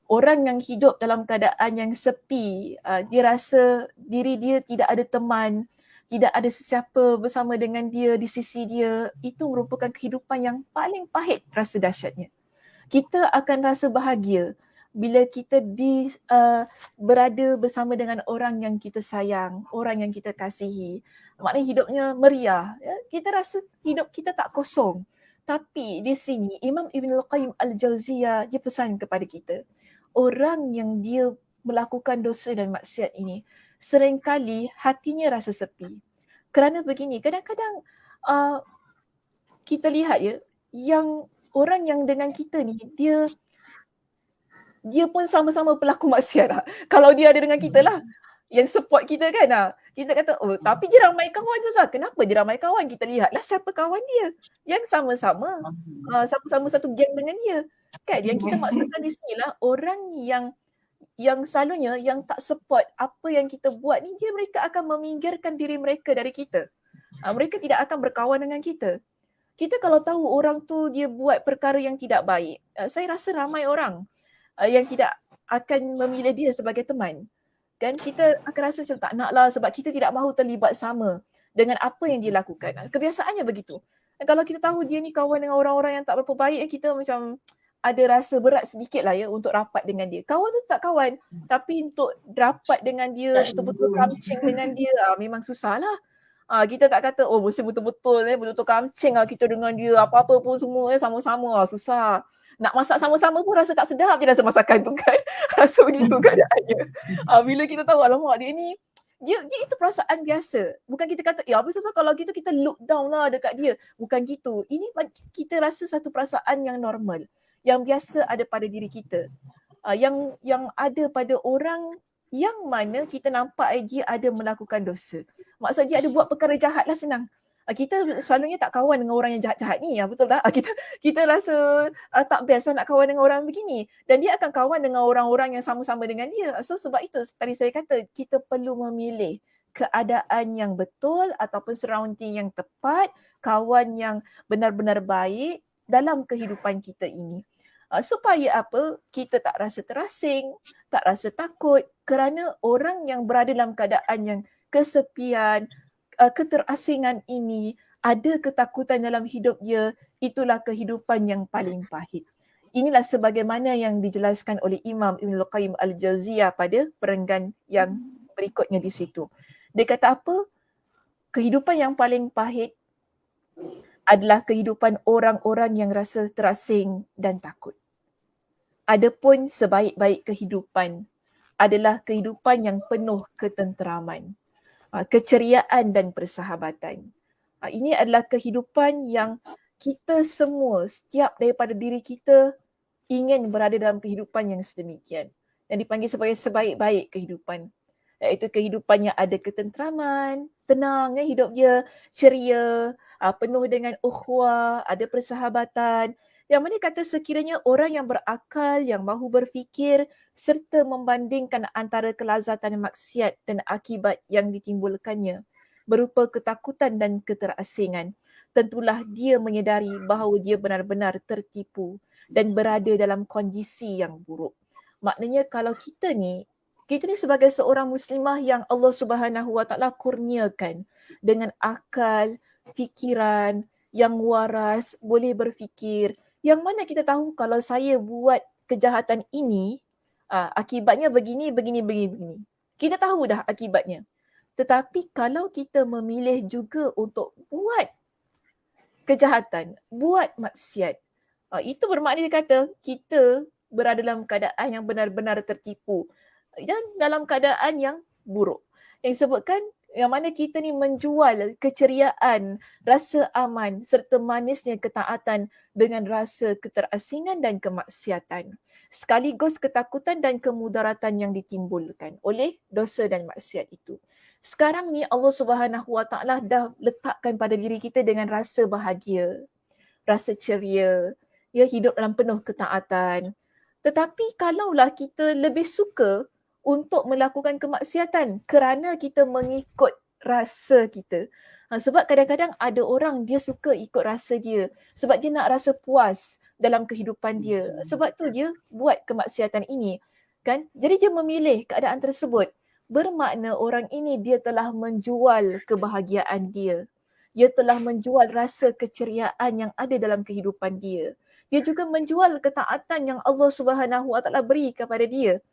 Orang yang hidup dalam keadaan yang sepi, dia rasa diri dia tidak ada teman, tidak ada sesiapa bersama dengan dia di sisi dia, itu merupakan kehidupan yang paling pahit rasa dahsyatnya. Kita akan rasa bahagia bila kita berada bersama dengan orang yang kita sayang, orang yang kita kasihi. Maknanya hidupnya meriah. Ya? Kita rasa hidup kita tak kosong. Tapi di sini Imam Ibn Al-Qayyim Al-Jauziyah dia pesan kepada kita, orang yang dia melakukan dosa dan maksiat ini, seringkali hatinya rasa sepi. Kerana begini, kadang-kadang kita lihat ya, yang orang yang dengan kita ni, dia pun sama-sama pelaku maksiat lah. Kalau dia ada dengan kita lah, yang support kita kan, kita kata, oh tapi dia ramai kawan tu Zah. Kenapa dia ramai kawan? Kita lihatlah siapa kawan dia. Yang sama-sama, sama-sama satu geng dengan dia. Kan, yang kita maksudkan di sini lah, orang yang selalunya yang tak support apa yang kita buat ni, mereka akan meminggirkan diri mereka dari kita. Mereka tidak akan berkawan dengan kita. Kita kalau tahu orang tu dia buat perkara yang tidak baik, saya rasa ramai orang yang tidak akan memilih dia sebagai teman. Kan kita akan rasa macam tak nak lah sebab kita tidak mahu terlibat sama dengan apa yang dia lakukan. Kebiasaannya begitu. Dan kalau kita tahu dia ni kawan dengan orang-orang yang tak berapa baik, kita macam ada rasa berat sedikit lah ya untuk rapat dengan dia. Kawan tu tak kawan, tapi untuk rapat dengan dia, betul-betul kamcing dengan dia, memang susah lah. Kita tak kata, oh betul-betul kamcing lah kita dengan dia, apa-apa pun semua sama-sama, susah. Nak masak sama-sama pun rasa tak sedap je rasa masakan tu kan. Rasa begitu keadaannya. Bila kita tahu, alamak dia ni, dia itu perasaan biasa. Bukan kita kata, apa susah kalau gitu kita look down lah dekat dia. Bukan gitu. Ini kita rasa satu perasaan yang normal, yang biasa ada pada diri kita, yang ada pada orang yang mana kita nampak dia ada melakukan dosa. Maksud dia ada buat perkara jahat lah senang. Kita selalunya tak kawan dengan orang yang jahat-jahat ni, betul tak? Kita rasa tak best lah nak kawan dengan orang begini, dan dia akan kawan dengan orang-orang yang sama-sama dengan dia. So sebab itu tadi saya kata kita perlu memilih keadaan yang betul ataupun surrounding yang tepat, kawan yang benar-benar baik dalam kehidupan kita ini. Supaya apa? Kita tak rasa terasing, tak rasa takut kerana orang yang berada dalam keadaan yang kesepian, keterasingan ini, ada ketakutan dalam hidup dia, itulah kehidupan yang paling pahit. Inilah sebagaimana yang dijelaskan oleh Imam Ibnul Qayyim Al-Jauziyah pada perenggan yang berikutnya di situ. Dia kata apa? Kehidupan yang paling pahit adalah kehidupan orang-orang yang rasa terasing dan takut. Adapun sebaik-baik kehidupan adalah kehidupan yang penuh ketenteraman, keceriaan dan persahabatan. Ini adalah kehidupan yang kita semua, setiap daripada diri kita ingin berada dalam kehidupan yang sedemikian. Yang dipanggil sebagai sebaik-baik kehidupan. Iaitu kehidupan yang ada ketenteraman, tenang hidup dia, ceria, penuh dengan ukhuwah, ada persahabatan. Yang mana kata sekiranya orang yang berakal, yang mahu berfikir serta membandingkan antara kelazatan maksiat dan akibat yang ditimbulkannya berupa ketakutan dan keterasingan, tentulah dia menyedari bahawa dia benar-benar tertipu dan berada dalam kondisi yang buruk. Maknanya kalau kita ni sebagai seorang muslimah yang Allah Subhanahu Wa Taala kurniakan dengan akal, fikiran yang waras, boleh berfikir, yang mana kita tahu kalau saya buat kejahatan ini, akibatnya begini. Kita tahu dah akibatnya. Tetapi kalau kita memilih juga untuk buat kejahatan, buat maksiat, itu bermakna dia kata kita berada dalam keadaan yang benar-benar tertipu dan dalam keadaan yang buruk. Yang disebutkan yang mana kita ni menjual keceriaan, rasa aman serta manisnya ketaatan dengan rasa keterasingan dan kemaksiatan. Sekaligus ketakutan dan kemudaratan yang ditimbulkan oleh dosa dan maksiat itu. Sekarang ni Allah Subhanahu Wa Taala dah letakkan pada diri kita dengan rasa bahagia, rasa ceria, ya, hidup dalam penuh ketaatan. Tetapi kalaulah kita lebih suka untuk melakukan kemaksiatan kerana kita mengikut rasa kita. Sebab kadang-kadang ada orang dia suka ikut rasa dia sebab dia nak rasa puas dalam kehidupan dia. Sebab tu dia buat kemaksiatan ini, kan? Jadi dia memilih keadaan tersebut. Bermakna orang ini dia telah menjual kebahagiaan dia. Dia telah menjual rasa keceriaan yang ada dalam kehidupan dia. Dia juga menjual ketaatan yang Allah Subhanahu Wa Taala beri kepada dia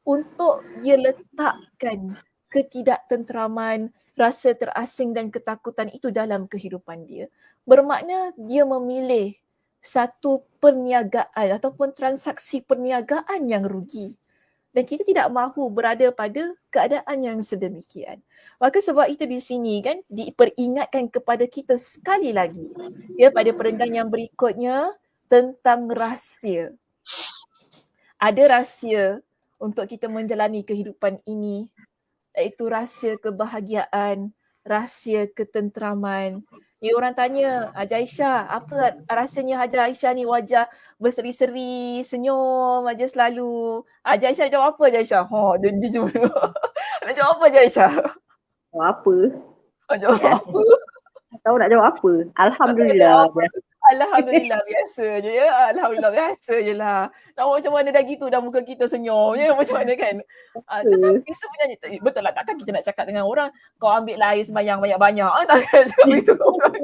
untuk dia letakkan ketidaktenteraman, rasa terasing dan ketakutan itu dalam kehidupan dia. Bermakna dia memilih satu perniagaan ataupun transaksi perniagaan yang rugi. Dan kita tidak mahu berada pada keadaan yang sedemikian. Maka sebab itu di sini kan diperingatkan kepada kita sekali lagi, ya, pada perenggan yang berikutnya tentang rahsia. Ada rahsia untuk kita menjalani kehidupan ini, iaitu rahsia kebahagiaan, rahsia ketenteraman. Ni orang tanya, Haji Aisyah, apa rahsianya Haji Aisyah ni wajah berseri-seri, senyum aja selalu. Haji Aisyah nak jawab apa Haji Aisyah? Dia jujur. Nak jawab apa Haji Aisyah? Jawab apa? Nak jawab apa? Tak tahu nak jawab apa. Alhamdulillah. Alhamdulillah biasa je ya. Alhamdulillah biasa je lah. Nak macam mana dah gitu dah muka kita senyum je macam mana kan. Tetapi sebenarnya betul lah, takkan kita nak cakap dengan orang kau ambil lah air sembahyang banyak-banyak. Takkan cakap begitu ke orang.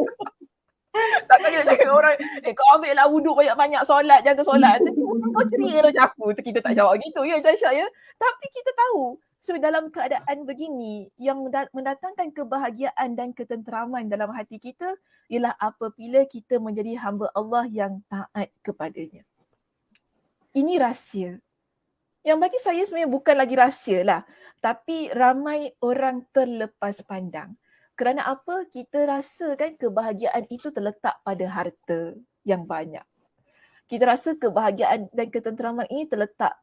Takkan kita cakap dengan orang kau ambil lah wuduk banyak-banyak, solat, jaga solat. Kau ceria macam aku. Kita tak jawab gitu ya Aisyah ya. Tapi kita tahu dalam keadaan begini yang mendatangkan kebahagiaan dan ketenteraman dalam hati kita ialah apabila kita menjadi hamba Allah yang taat kepadanya. Ini rahsia. Yang bagi saya sebenarnya bukan lagi rahsia lah. Tapi ramai orang terlepas pandang. Kerana apa? Kita rasa kan kebahagiaan itu terletak pada harta yang banyak. Kita rasa kebahagiaan dan ketenteraman ini terletak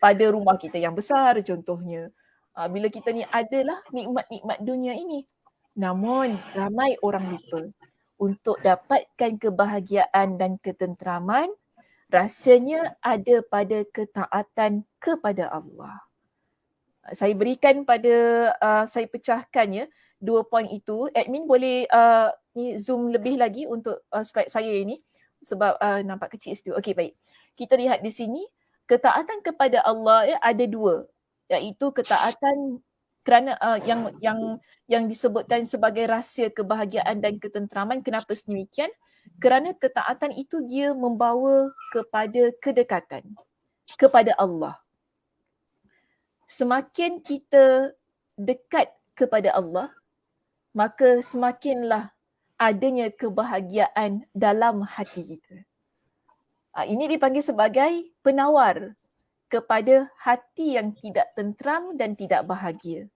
pada rumah kita yang besar contohnya. Bila kita ni adalah nikmat-nikmat dunia ini. Namun ramai orang lupa untuk dapatkan kebahagiaan dan ketenteraman rasanya ada pada ketaatan kepada Allah. Saya berikan pada saya pecahkan ya 2 poin itu. Admin boleh ni zoom lebih lagi untuk slide saya ini sebab nampak kecil situ. Okey, baik. Kita lihat di sini ketaatan kepada Allah ya ada 2, iaitu ketaatan kerana yang disebutkan sebagai rahsia kebahagiaan dan ketenteraman. Kenapa sedemikian? Kerana ketaatan itu dia membawa kepada kedekatan kepada Allah. Semakin kita dekat kepada Allah, maka semakinlah adanya kebahagiaan dalam hati kita. Ini dipanggil sebagai penawar kepada hati yang tidak tentram dan tidak bahagia.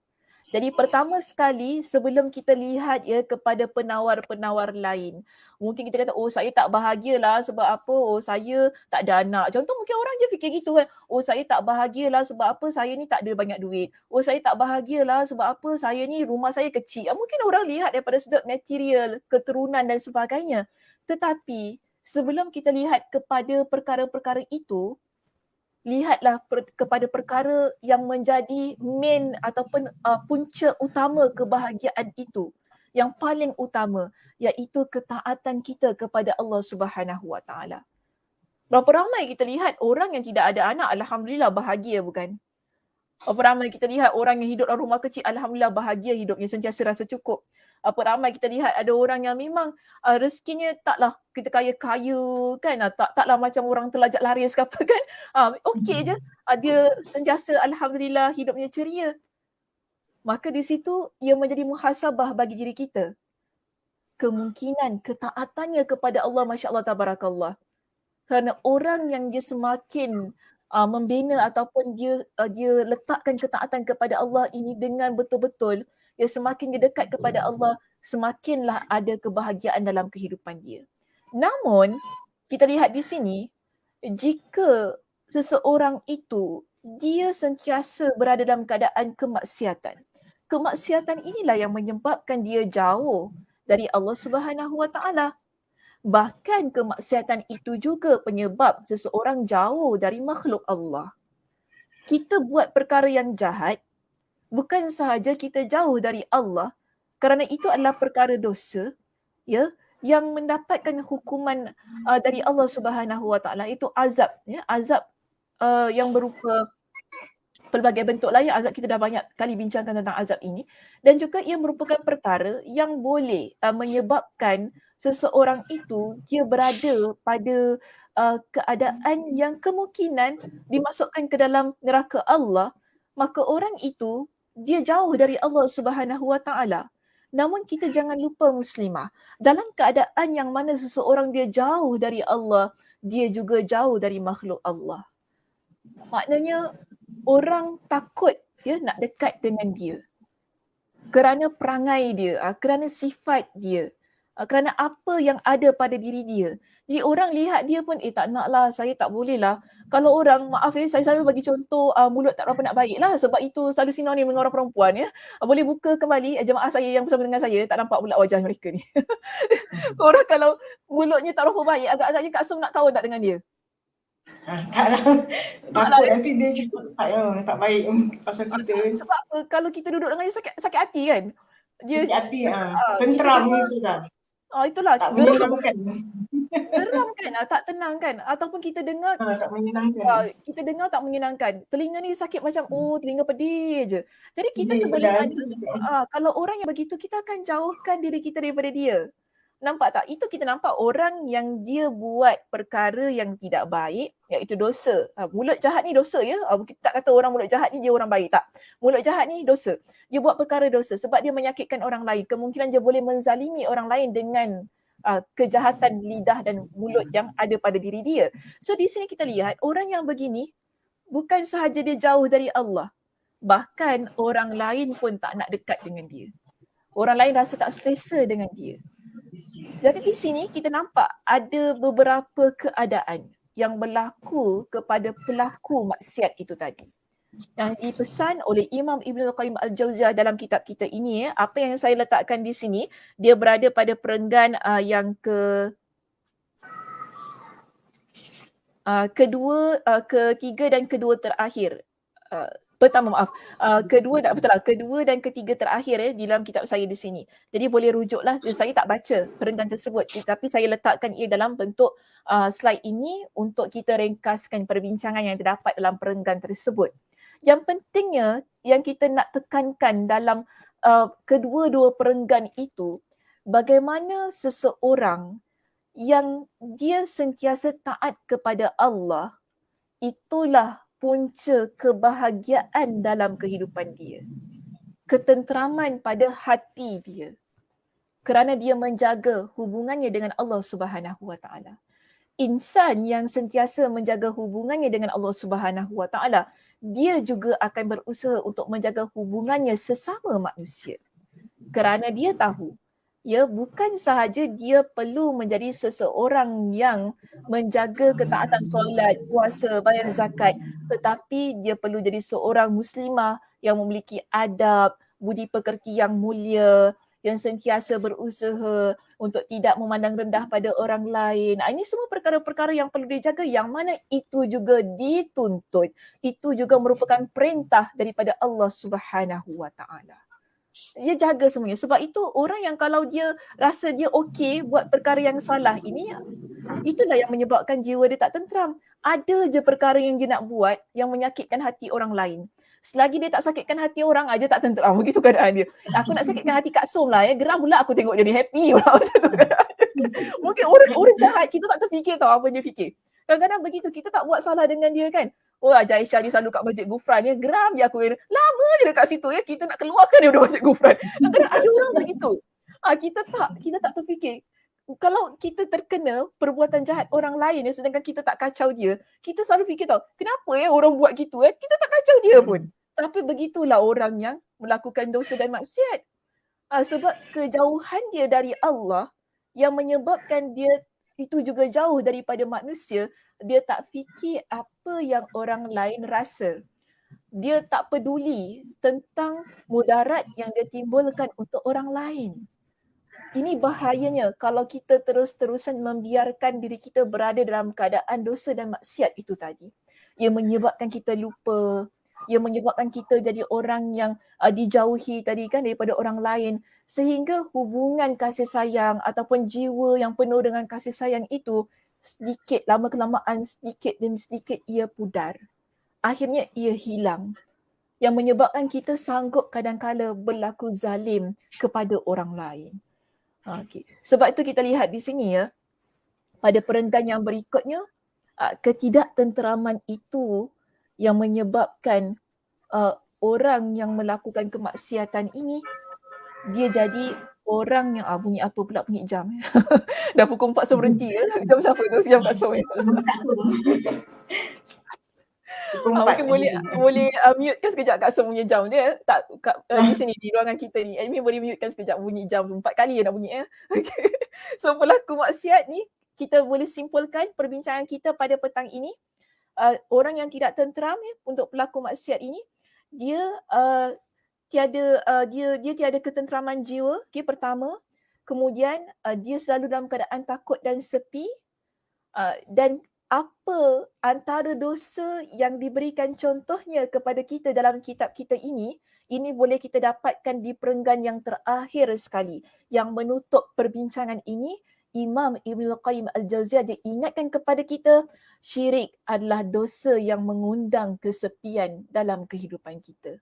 Jadi pertama sekali sebelum kita lihat ya kepada penawar-penawar lain, mungkin kita kata oh saya tak bahagialah sebab apa? Oh saya tak ada anak. Contoh mungkin orang je fikir gitu kan. Oh saya tak bahagialah sebab apa? Saya ni tak ada banyak duit. Oh saya tak bahagialah sebab apa? Saya ni rumah saya kecil. Mungkin orang lihat daripada sudut material, keturunan dan sebagainya. Tetapi sebelum kita lihat kepada perkara-perkara itu, lihatlah kepada perkara yang menjadi main ataupun punca utama kebahagiaan itu. Yang paling utama iaitu ketaatan kita kepada Allah Subhanahu Wa Taala. Berapa ramai kita lihat orang yang tidak ada anak, alhamdulillah bahagia bukan? Berapa ramai kita lihat orang yang hidup dalam rumah kecil, alhamdulillah bahagia hidupnya, sentiasa rasa cukup. Apa ramai kita lihat ada orang yang memang rezekinya taklah kita kaya-kaya kan, taklah macam orang terlajak laris ke apa kan. Okey je, dia sentiasa alhamdulillah hidupnya ceria. Maka di situ ia menjadi muhasabah bagi diri kita. Kemungkinan ketaatannya kepada Allah, masya-Allah tabarakallah. Kerana orang yang dia semakin membina ataupun dia letakkan ketaatan kepada Allah ini dengan betul-betul, dia semakin dia dekat kepada Allah, semakinlah ada kebahagiaan dalam kehidupan dia. Namun, kita lihat di sini, jika seseorang itu dia sentiasa berada dalam keadaan kemaksiatan, kemaksiatan inilah yang menyebabkan dia jauh dari Allah Subhanahu Wa Taala. Bahkan kemaksiatan itu juga penyebab seseorang jauh dari makhluk Allah. Kita buat perkara yang jahat, bukan sahaja kita jauh dari Allah, kerana itu adalah perkara dosa, ya, yang mendapatkan hukuman dari Allah Subhanahu Wa Taala, itu azab, ya, azab yang berupa pelbagai bentuk lain. Azab kita dah banyak kali bincangkan tentang azab ini, dan juga ia merupakan perkara yang boleh menyebabkan seseorang itu dia berada pada keadaan yang kemungkinan dimasukkan ke dalam neraka Allah, maka orang itu dia jauh dari Allah Subhanahu Wa Taala. Namun kita jangan lupa muslimah, dalam keadaan yang mana seseorang dia jauh dari Allah, dia juga jauh dari makhluk Allah. Maknanya orang takut ya nak dekat dengan dia kerana perangai dia, kerana sifat dia, kerana apa yang ada pada diri dia. Jadi orang lihat dia pun tak naklah, saya tak boleh lah. Kalau orang, maaf ya, saya selalu bagi contoh mulut tak berapa nak baik lah, sebab itu selalu sinonim dengan orang perempuan ya. Boleh buka kembali jemaah saya yang bersama dengan saya, tak nampak pula wajah mereka ni. Orang kalau mulutnya tak berapa baik, agak-agaknya Kak Som nak kawan tak dengan dia? Taklah. Takut nanti dia cakap tak baik pasal kita. Sebab kalau kita duduk dengan dia sakit hati kan. Dia sakit hati, tenteram ni Ustazah. Itulah, tak menyenangkan. geram kan, tak tenang kan, ataupun kita dengar tak menyenangkan. kita dengar tak menyenangkan. Telinga ni sakit macam telinga pedih je. Jadi kita sebelum ada kalau orang yang begitu, kita akan jauhkan diri kita daripada dia. Nampak tak? Itu kita nampak orang yang dia buat perkara yang tidak baik, iaitu dosa. Mulut jahat ni dosa ya. Kita tak kata orang mulut jahat ni dia orang baik, tak. Mulut jahat ni dosa. Dia buat perkara dosa sebab dia menyakitkan orang lain. Kemungkinan dia boleh menzalimi orang lain dengan kejahatan lidah dan mulut yang ada pada diri dia. So di sini kita lihat orang yang begini bukan sahaja dia jauh dari Allah, bahkan orang lain pun tak nak dekat dengan dia. Orang lain rasa tak selesa dengan dia. Jadi di sini kita nampak ada beberapa keadaan yang berlaku kepada pelaku maksiat itu tadi. yang dipesan oleh Imam Ibn Qayyim Al-Jauziyah dalam kitab kita ini, apa yang saya letakkan di sini, dia berada pada perenggan yang ketiga dan kedua terakhir. Kedua dan ketiga terakhir di dalam kitab saya di sini. Jadi boleh rujuklah, saya tak baca perenggan tersebut, tapi saya letakkan ia dalam bentuk slide ini untuk kita ringkaskan perbincangan yang terdapat dalam perenggan tersebut. Yang pentingnya yang kita nak tekankan dalam kedua-dua perenggan itu, bagaimana seseorang yang dia sentiasa taat kepada Allah, itulah punca kebahagiaan dalam kehidupan dia. Ketenteraman pada hati dia. Kerana dia menjaga hubungannya dengan Allah Subhanahu Wa Taala. Insan yang sentiasa menjaga hubungannya dengan Allah Subhanahu Wa Taala, dia juga akan berusaha untuk menjaga hubungannya sesama manusia. Kerana dia tahu, bukan sahaja dia perlu menjadi seseorang yang menjaga ketaatan solat, puasa, bayar zakat, tetapi dia perlu jadi seorang muslimah yang memiliki adab, budi pekerti yang mulia, yang sentiasa berusaha untuk tidak memandang rendah pada orang lain. Ini semua perkara-perkara yang perlu dijaga, yang mana itu juga dituntut. Itu juga merupakan perintah daripada Allah Subhanahu Wa Taala. Dia jaga semuanya. Sebab itu orang yang kalau dia rasa dia okey buat perkara yang salah ini, itulah yang menyebabkan jiwa dia tak tenteram. Ada je perkara yang dia nak buat yang menyakitkan hati orang lain. Selagi dia tak sakitkan hati orang, dia tak tenteram. Begitu keadaan dia. Aku nak sakitkan hati Kak Som lah. Geram pula aku tengok dia happy pula. Macam tu keadaan dia. Mungkin orang jahat, kita tak terfikir tau apa dia fikir. Kadang-kadang begitu, kita tak buat salah dengan dia kan. Oh, Haji Aisyah ni selalu kat Masjid Gufran, geram je aku. Lama je dekat situ, kita nak keluarkan dia dari Masjid Gufran. Kadang-kadang ada orang begitu. Kita tak terfikir. Kalau kita terkena perbuatan jahat orang lain sedangkan kita tak kacau dia, kita selalu fikir tau, kenapa orang buat gitu kita tak kacau dia pun. Tapi begitulah orang yang melakukan dosa dan maksiat. Sebab kejauhan dia dari Allah yang menyebabkan dia itu juga jauh daripada manusia, dia tak fikir apa yang orang lain rasa. Dia tak peduli tentang mudarat yang dia timbulkan untuk orang lain. Ini bahayanya kalau kita terus-terusan membiarkan diri kita berada dalam keadaan dosa dan maksiat itu tadi. Ia menyebabkan kita lupa, ia menyebabkan kita jadi orang yang dijauhi tadi kan daripada orang lain, sehingga hubungan kasih sayang ataupun jiwa yang penuh dengan kasih sayang itu sedikit lama-kelamaan, sedikit demi sedikit ia pudar. Akhirnya ia hilang, yang menyebabkan kita sanggup kadang-kala berlaku zalim kepada orang lain. Okay. Sebab itu kita lihat di sini pada perenggan yang berikutnya, ketidaktenteraman itu yang menyebabkan orang yang melakukan kemaksiatan ini, dia jadi orang yang bunyi apa pula bunyi jam. Dah pukul 4 so berhenti jam siapa tu? Jam Kak Som. Mungkin boleh mute kan sekejap Kak Som punya jam dia. Tak di sini di ruangan kita ni. Admin boleh mute kan sekejap, bunyi jam 4 kali nak bunyi Okay. So pelaku maksiat ni, kita boleh simpulkan perbincangan kita pada petang ini. Orang yang tidak tenteram untuk pelaku maksiat ini, dia tiada ketenteraman jiwa, pertama. Kemudian dia selalu dalam keadaan takut dan sepi, dan apa antara dosa yang diberikan contohnya kepada kita dalam kitab kita ini boleh kita dapatkan di perenggan yang terakhir sekali yang menutup perbincangan ini. Imam Ibn Qayyim Al-Jauziyah dia ingatkan kepada kita, syirik adalah dosa yang mengundang kesepian dalam kehidupan kita.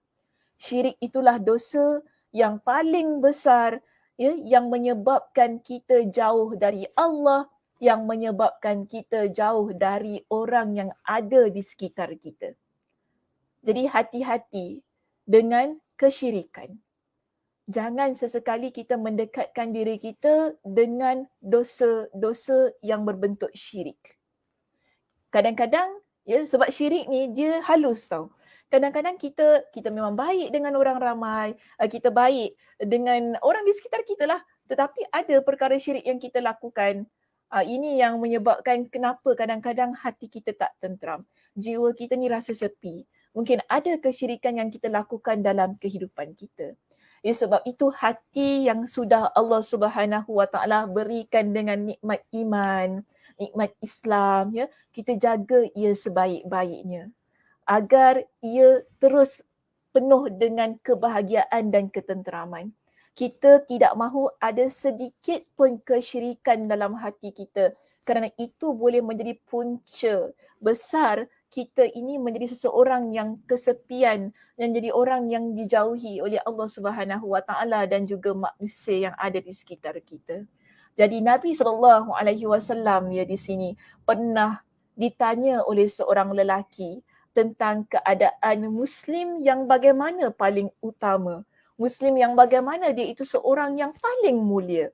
Syirik itulah dosa yang paling besar yang menyebabkan kita jauh dari Allah, yang menyebabkan kita jauh dari orang yang ada di sekitar kita. Jadi hati-hati dengan kesyirikan. Jangan sesekali kita mendekatkan diri kita dengan dosa-dosa yang berbentuk syirik. Kadang-kadang sebab syirik ni dia halus tau. Kadang-kadang kita memang baik dengan orang ramai, kita baik dengan orang di sekitar kita lah. Tetapi ada perkara syirik yang kita lakukan. Ini yang menyebabkan kenapa kadang-kadang hati kita tak tenteram. Jiwa kita ni rasa sepi. Mungkin ada kesyirikan yang kita lakukan dalam kehidupan kita. Ya, sebab itu hati yang sudah Allah Subhanahu Wa Taala berikan dengan nikmat iman, nikmat Islam, ya, kita jaga ia sebaik-baiknya agar ia terus penuh dengan kebahagiaan dan ketenteraman. Kita tidak mahu ada sedikit pun kesyirikan dalam hati kita, kerana itu boleh menjadi punca besar kita ini menjadi seseorang yang kesepian, yang jadi orang yang dijauhi oleh Allah Subhanahu Wa Taala dan juga manusia yang ada di sekitar kita. Jadi Nabi SAW ya di sini pernah ditanya oleh seorang lelaki tentang keadaan Muslim yang bagaimana paling utama. Muslim yang bagaimana dia itu seorang yang paling mulia.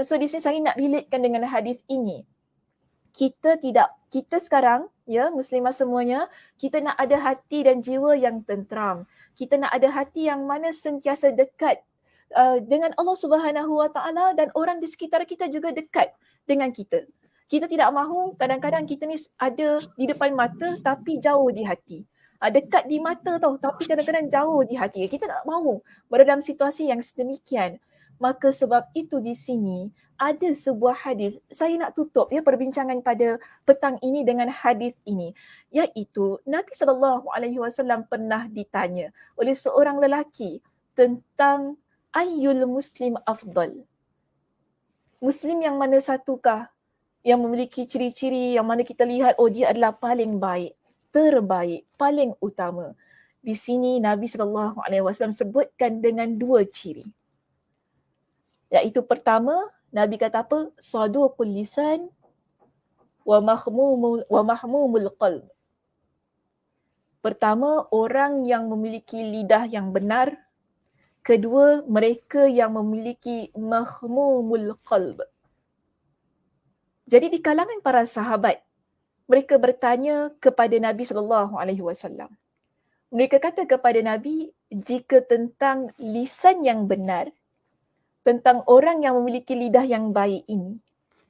So di sini saya nak relatekan dengan hadis ini. Kita sekarang, ya, muslimah semuanya, kita nak ada hati dan jiwa yang tentram. Kita nak ada hati yang mana sentiasa dekat dengan Allah Subhanahu Wa Taala dan orang di sekitar kita juga dekat dengan kita. Kita tidak mahu kadang-kadang kita ni ada di depan mata tapi jauh di hati. Dekat di mata tau tapi kadang-kadang jauh di hati. Kita tak mahu berada dalam situasi yang sedemikian. Maka sebab itu di sini ada sebuah hadis. Saya nak tutup ya perbincangan pada petang ini dengan hadis ini, iaitu Nabi SAW pernah ditanya oleh seorang lelaki tentang ayyul muslim afdal. Muslim yang mana satukah yang memiliki ciri-ciri yang mana kita lihat dia adalah paling baik, terbaik, paling utama. Di sini Nabi SAW sebutkan dengan 2 ciri. Iaitu pertama, Nabi kata apa? Saduqul lisan wa mahmumul qalb. Pertama, orang yang memiliki lidah yang benar. Kedua, mereka yang memiliki mahmumul qalb. Jadi di kalangan para sahabat, mereka bertanya kepada Nabi SAW. Mereka kata kepada Nabi, jika tentang lisan yang benar, tentang orang yang memiliki lidah yang baik ini,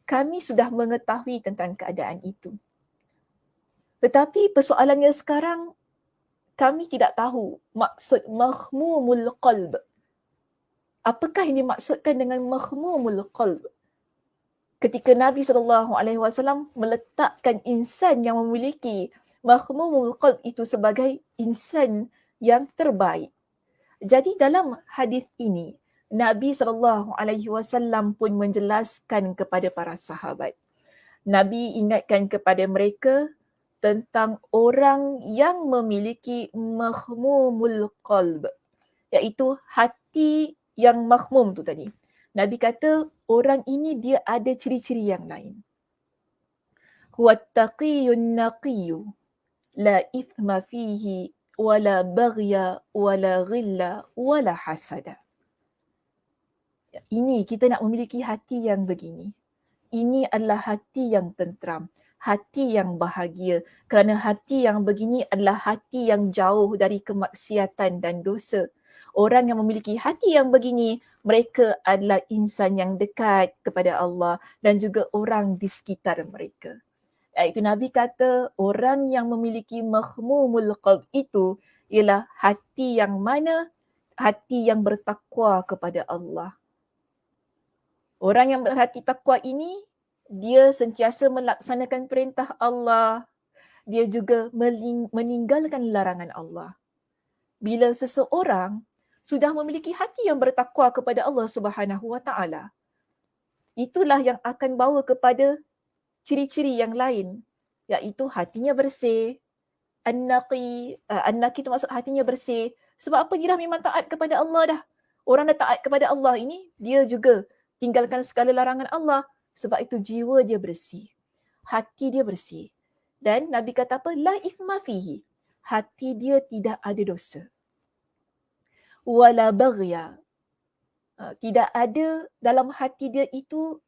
kami sudah mengetahui tentang keadaan itu. Tetapi persoalannya sekarang, kami tidak tahu maksud mahmumul qalb. Apakah yang dimaksudkan dengan mahmumul qalb? Ketika Nabi SAW meletakkan insan yang memiliki mahmumul qalb itu sebagai insan yang terbaik. Jadi dalam hadis ini, Nabi SAW pun menjelaskan kepada para sahabat. Nabi ingatkan kepada mereka tentang orang yang memiliki mahmumul qalb, iaitu hati yang mahmum tu tadi. Nabi kata orang ini dia ada ciri-ciri yang lain. Huwa taqiyun naqiyyu la ithma fihi wala baghya wala ghilla wala hasada. Ini kita nak memiliki hati yang begini. Ini adalah hati yang tentram, hati yang bahagia. Kerana hati yang begini adalah hati yang jauh dari kemaksiatan dan dosa. Orang yang memiliki hati yang begini, mereka adalah insan yang dekat kepada Allah dan juga orang di sekitar mereka. Iaitu Nabi kata orang yang memiliki mahmumul qalb itu ialah hati yang mana? Hati yang bertakwa kepada Allah. Orang yang berhati takwa ini, dia sentiasa melaksanakan perintah Allah. Dia juga meninggalkan larangan Allah. Bila seseorang sudah memiliki hati yang bertakwa kepada Allah Subhanahu Wa Taala, itulah yang akan bawa kepada ciri-ciri yang lain, iaitu hatinya bersih. An-naqi itu maksud hatinya bersih. Sebab apa? Dia dah memang taat kepada Allah dah. Orang dah taat kepada Allah ini, dia juga tinggalkan segala larangan Allah. Sebab itu jiwa dia bersih. Hati dia bersih. Dan Nabi kata apa? La ithma fihi. Hati dia tidak ada dosa. Wala baghya. Tidak ada dalam hati dia itu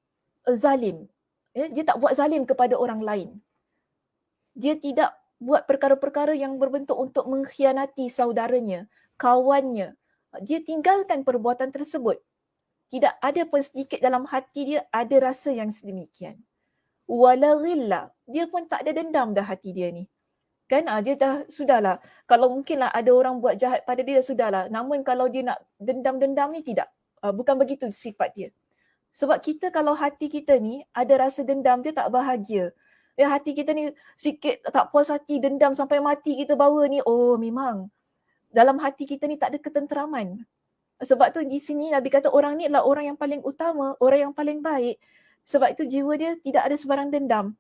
zalim. Dia tak buat zalim kepada orang lain. Dia tidak buat perkara-perkara yang berbentuk untuk mengkhianati saudaranya, kawannya. Dia tinggalkan perbuatan tersebut. Tidak ada pun sedikit dalam hati dia ada rasa yang sedemikian. Wala ghilla. Dia pun tak ada dendam dah hati dia ni. Kan dia dah sudahlah. Kalau mungkinlah ada orang buat jahat pada dia, sudahlah. Namun kalau dia nak dendam-dendam ni tidak. Bukan begitu sifat dia. Sebab kita kalau hati kita ni ada rasa dendam, dia tak bahagia. Ya, hati kita ni sikit tak puas hati, dendam sampai mati kita bawa ni, oh memang dalam hati kita ni tak ada ketenteraman. Sebab tu di sini Nabi kata orang ni adalah orang yang paling utama, orang yang paling baik. Sebab itu jiwa dia tidak ada sebarang dendam.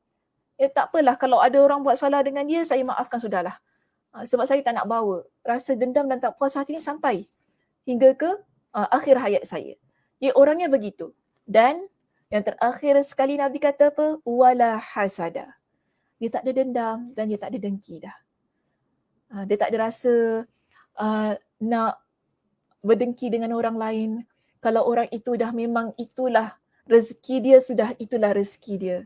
Ya tak apalah kalau ada orang buat salah dengan dia, saya maafkan sudahlah. Sebab saya tak nak bawa rasa dendam dan tak puas hati ni sampai hingga ke akhir hayat saya. Ya orangnya begitu. Dan yang terakhir sekali Nabi kata apa? Wala hasada. Dia tak ada dendam dan dia tak ada dengki dah. Dia tak ada rasa nak berdengki dengan orang lain. Kalau orang itu dah memang itulah rezeki dia, sudah itulah rezeki dia.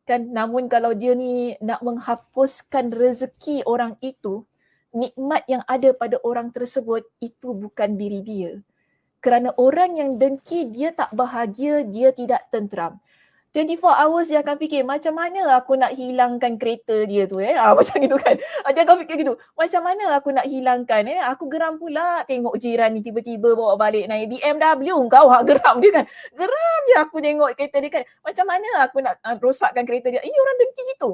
Kan, namun kalau dia ni nak menghapuskan rezeki orang itu, nikmat yang ada pada orang tersebut itu bukan diri dia. Kerana orang yang dengki, dia tak bahagia, dia tidak tenteram. 24 hours dia akan fikir, macam mana aku nak hilangkan kereta dia tu macam itu kan. Dia akan fikir gitu, macam mana aku nak hilangkan aku geram pula tengok jiran ni tiba-tiba bawa balik naik BMW, kau geram dia kan. Geram je aku tengok kereta dia kan. Macam mana aku nak rosakkan kereta dia. Ini orang dengki gitu.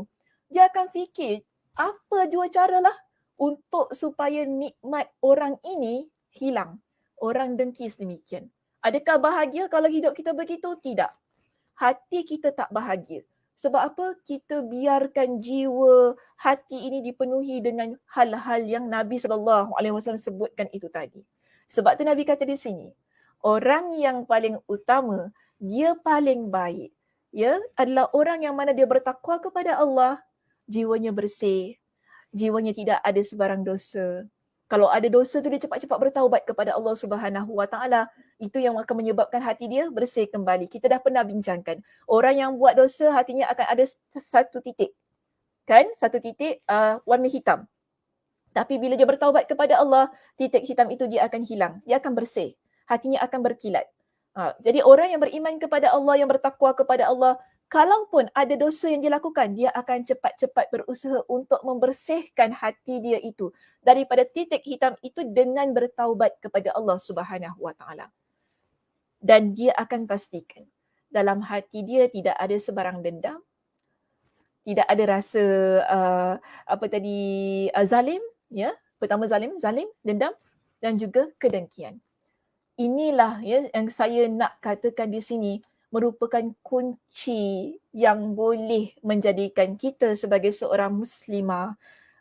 Dia akan fikir, apa jua caralah untuk supaya nikmat orang ini hilang. Orang dengki sedemikian. Adakah bahagia kalau hidup kita begitu? Tidak. Hati kita tak bahagia. Sebab apa? Kita biarkan jiwa hati ini dipenuhi dengan hal-hal yang Nabi SAW sebutkan itu tadi. Sebab tu Nabi kata di sini, orang yang paling utama, dia paling baik, ya, adalah orang yang mana dia bertakwa kepada Allah, jiwanya bersih, jiwanya tidak ada sebarang dosa. Kalau ada dosa tu dia cepat-cepat bertaubat kepada Allah Subhanahu Wa Taala. Itu yang akan menyebabkan hati dia bersih kembali. Kita dah pernah bincangkan. Orang yang buat dosa hatinya akan ada satu titik. Kan? Satu titik warna hitam. Tapi bila dia bertaubat kepada Allah, titik hitam itu dia akan hilang. Dia akan bersih. Hatinya akan berkilat. Jadi orang yang beriman kepada Allah, yang bertakwa kepada Allah, kalaupun ada dosa yang dia lakukan, dia akan cepat-cepat berusaha untuk membersihkan hati dia itu daripada titik hitam itu dengan bertaubat kepada Allah Subhanahu Wa Taala. Dan dia akan pastikan dalam hati dia tidak ada sebarang dendam, tidak ada rasa zalim, ya. Pertama zalim, dendam dan juga kedengkian. Inilah ya yang saya nak katakan di sini merupakan kunci yang boleh menjadikan kita sebagai seorang muslimah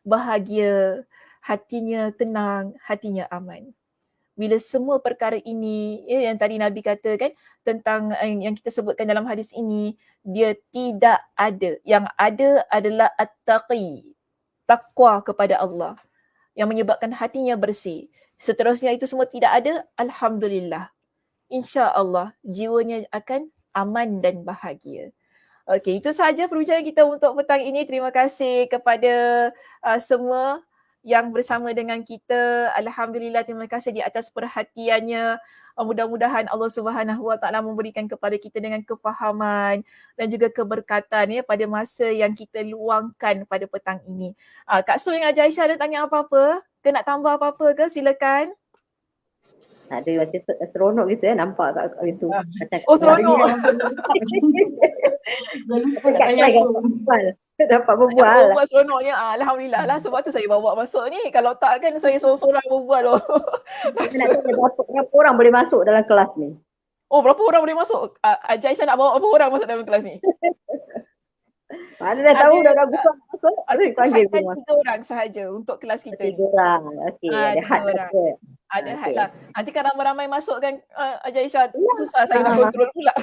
bahagia, hatinya tenang, hatinya aman. Bila semua perkara ini yang tadi Nabi kata kan tentang yang kita sebutkan dalam hadis ini, dia tidak ada. Yang ada adalah at-taqi, takwa kepada Allah yang menyebabkan hatinya bersih. Seterusnya itu semua tidak ada, alhamdulillah. InsyaAllah jiwanya akan aman dan bahagia. Okey, itu sahaja perbincangan kita untuk petang ini. Terima kasih kepada semua yang bersama dengan kita. Alhamdulillah, terima kasih di atas perhatiannya. Mudah-mudahan Allah Subhanahu Wa Taala memberikan kepada kita dengan kefahaman dan juga keberkatan pada masa yang kita luangkan pada petang ini. Kak Sul dengan Haji Aisyah ada tanya apa-apa? Ke nak tambah apa-apa ke? Silakan. Ada macam seronok gitu nampak kat itu. Oh seronok. Dapat berbual. Berbual seronoknya. Alhamdulillah lah, sebab tu saya bawa masuk ni. Kalau tak kan saya seorang-seorang berbual loh. Nak tanya berapa orang boleh masuk dalam kelas ni? Oh, berapa orang boleh masuk? Haji Aisyah nak bawa berapa orang masuk dalam kelas ni? Mana dah tahu dah buka masuk. Panggil 3 orang sahaja untuk kelas kita. 3 orang. Okey, ada had ke? Ada had lah. Nanti kan ramai-ramai masuk kan Haji Aisyah, susah saya nak kontrol pula.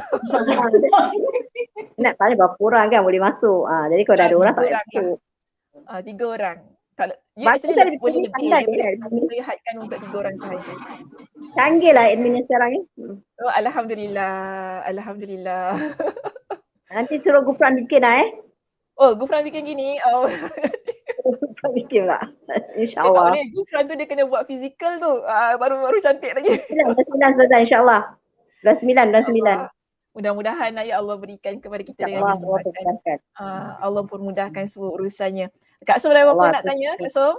Nak tanya berapa orang kan boleh masuk. Jadi kalau dah ada orang tak payah masuk. 3 orang. Kalau actually boleh lebih, saya hadkan untuk 3 orang sahaja. Canggih lah admin sekarang ni. Oh, alhamdulillah. Alhamdulillah. Nanti suruh Gufran bikin lah Oh, Gufran bikin gini. Gufran bikin pula. InsyaAllah. Gufran tu dia kena buat fizikal tu. Baru cantik lagi. 9 insyaAllah. 9. Mudah-mudahan ya Allah berikan kepada kita dengan InsyaAllah Allah kesempatan. permudahkan. Allah pun mudahkan semua urusannya. Kak Som ada apa-apa Allah nak tanya Kak Som?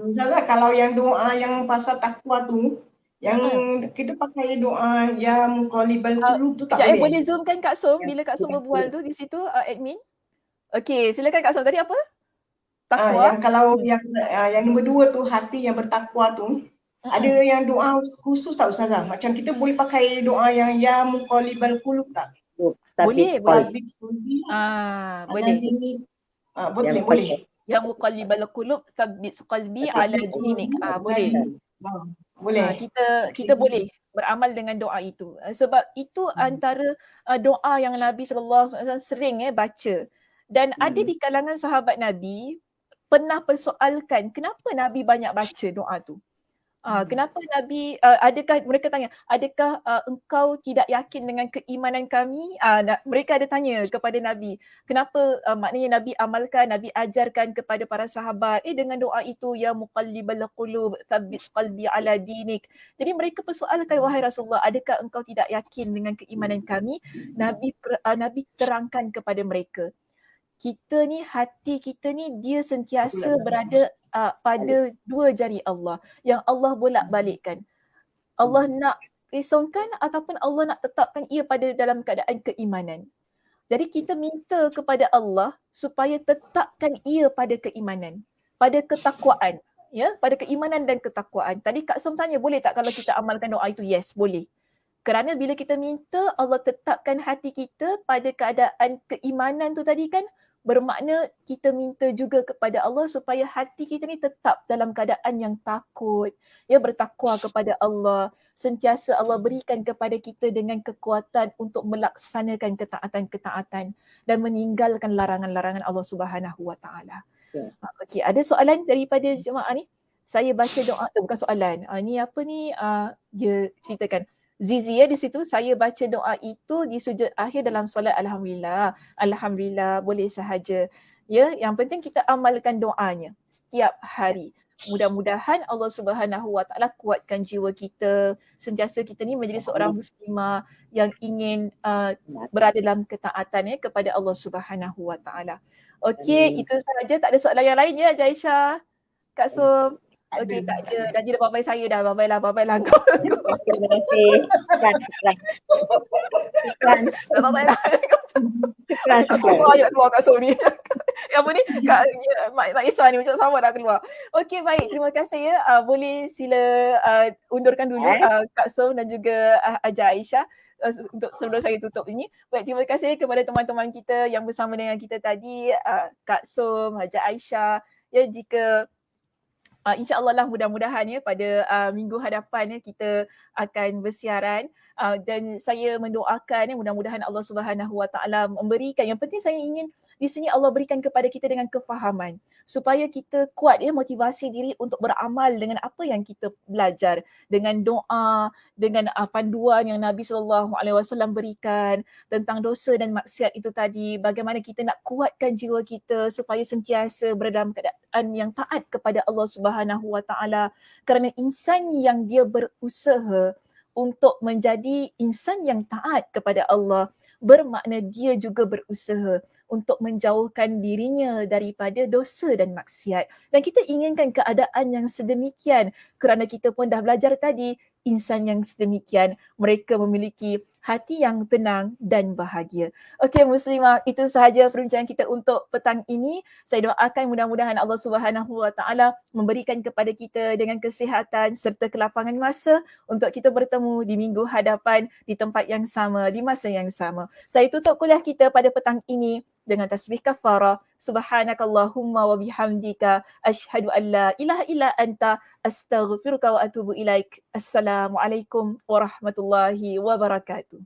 Misalnya kalau yang doa yang pasal takwa tu, yang kita pakai doa ya muqallibal qulub tu tak Sekejap boleh. boleh zoom kan Kak Som Yang bila Kak Som tidak berbual tu di situ admin. Okey, silakan Kak Som, tadi apa? Takwa. Yang kalau yang nombor 2 tu hati yang bertakwa tu, ada yang doa khusus tak Ustazah? Macam kita boleh pakai doa yang ya muqallibal qulub tak? Boleh, qalb. boleh. Boleh. Ya muqallibal qulub tsabbit qalbi ala dinik. Boleh. Boleh. Kita boleh beramal dengan doa itu. Sebab itu antara doa yang Nabi sallallahu alaihi wasallam sering baca. Dan ada di kalangan sahabat Nabi pernah persoalkan kenapa Nabi banyak baca doa tu. Kenapa Nabi, adakah mereka tanya, adakah engkau tidak yakin dengan keimanan kami? Mereka ada tanya kepada Nabi, kenapa maknanya Nabi amalkan, Nabi ajarkan kepada para sahabat, dengan doa itu, ya muqallibal qulub, tsabbit qalbi ala dinik. Jadi mereka persoalkan, wahai Rasulullah, adakah engkau tidak yakin dengan keimanan kami? Nabi terangkan kepada mereka, kita ni, hati kita ni dia sentiasa berada pada dua jari Allah yang Allah bolak-balikkan. Allah nak risaukan ataupun Allah nak tetapkan ia pada dalam keadaan keimanan. Jadi kita minta kepada Allah supaya tetapkan ia pada keimanan, pada ketakwaan, ya, pada keimanan dan ketakwaan. Tadi Kak Som tanya, boleh tak kalau kita amalkan doa itu? Yes, boleh. Kerana bila kita minta Allah tetapkan hati kita pada keadaan keimanan tu tadi kan, bermakna kita minta juga kepada Allah supaya hati kita ni tetap dalam keadaan yang takut, ya, bertakwa kepada Allah. Sentiasa Allah berikan kepada kita dengan kekuatan untuk melaksanakan ketaatan-ketaatan dan meninggalkan larangan-larangan Allah Subhanahu Wa Taala. Okey, ada soalan daripada jemaah ni? Saya baca doa, bukan soalan. Ni apa ni? Dia ceritakan. Zizi di situ, saya baca doa itu di sujud akhir dalam solat. Alhamdulillah. Alhamdulillah, boleh sahaja. Ya, yang penting kita amalkan doanya setiap hari. Mudah-mudahan Allah Subhanahu Wa Taala kuatkan jiwa kita. Sentiasa kita ni menjadi seorang muslimah yang ingin berada dalam ketaatan kepada Allah Subhanahu Wa Taala. Okey, itu sahaja. Tak ada soalan yang lain ya, Aisyah? Kak Som? Okey, tak ada. Dah jadi babai saya dah. Babai lah kau. Terima kasih. Babai lah. Syukran. Nak keluar Kak Som ni. Yang apa ni? Mak Isra ni macam sama dah keluar. Okey, baik. Terima kasih ya. Boleh sila undurkan dulu Kak Som dan juga Haja Aisyah untuk sebelum saya tutup ini. Baik, terima kasih kepada teman-teman kita yang bersama dengan kita tadi, Kak Som, Haja Aisyah. Ya, jika InsyaAllah lah mudah-mudahan ya pada minggu hadapan kita akan bersiaran dan saya mendoakan mudah-mudahan Allah Subhanahu Wa Taala memberikan, yang penting saya ingin di sini Allah berikan kepada kita dengan kefahaman supaya kita kuat motivasi diri untuk beramal dengan apa yang kita belajar, dengan doa, dengan panduan yang Nabi SAW berikan tentang dosa dan maksiat itu tadi, bagaimana kita nak kuatkan jiwa kita supaya sentiasa berada dalam keadaan yang taat kepada Allah Subhanahu Wa Taala, kerana insan yang dia berusaha untuk menjadi insan yang taat kepada Allah bermakna dia juga berusaha untuk menjauhkan dirinya daripada dosa dan maksiat. Dan kita inginkan keadaan yang sedemikian kerana kita pun dah belajar tadi, insan yang sedemikian mereka memiliki hati yang tenang dan bahagia. Okey muslimah, itu sahaja perbincangan kita untuk petang ini. Saya doakan mudah-mudahan Allah Subhanahu Wa Taala memberikan kepada kita dengan kesihatan serta kelapangan masa untuk kita bertemu di minggu hadapan di tempat yang sama, di masa yang sama. Saya tutup kuliah kita pada petang ini dengan tasbih kafarah. Subhanakallahumma wa bihamdika asyhadu an la ilaha illa anta astaghfiruka wa atubu ilaik. Assalamualaikum warahmatullahi wabarakatuh.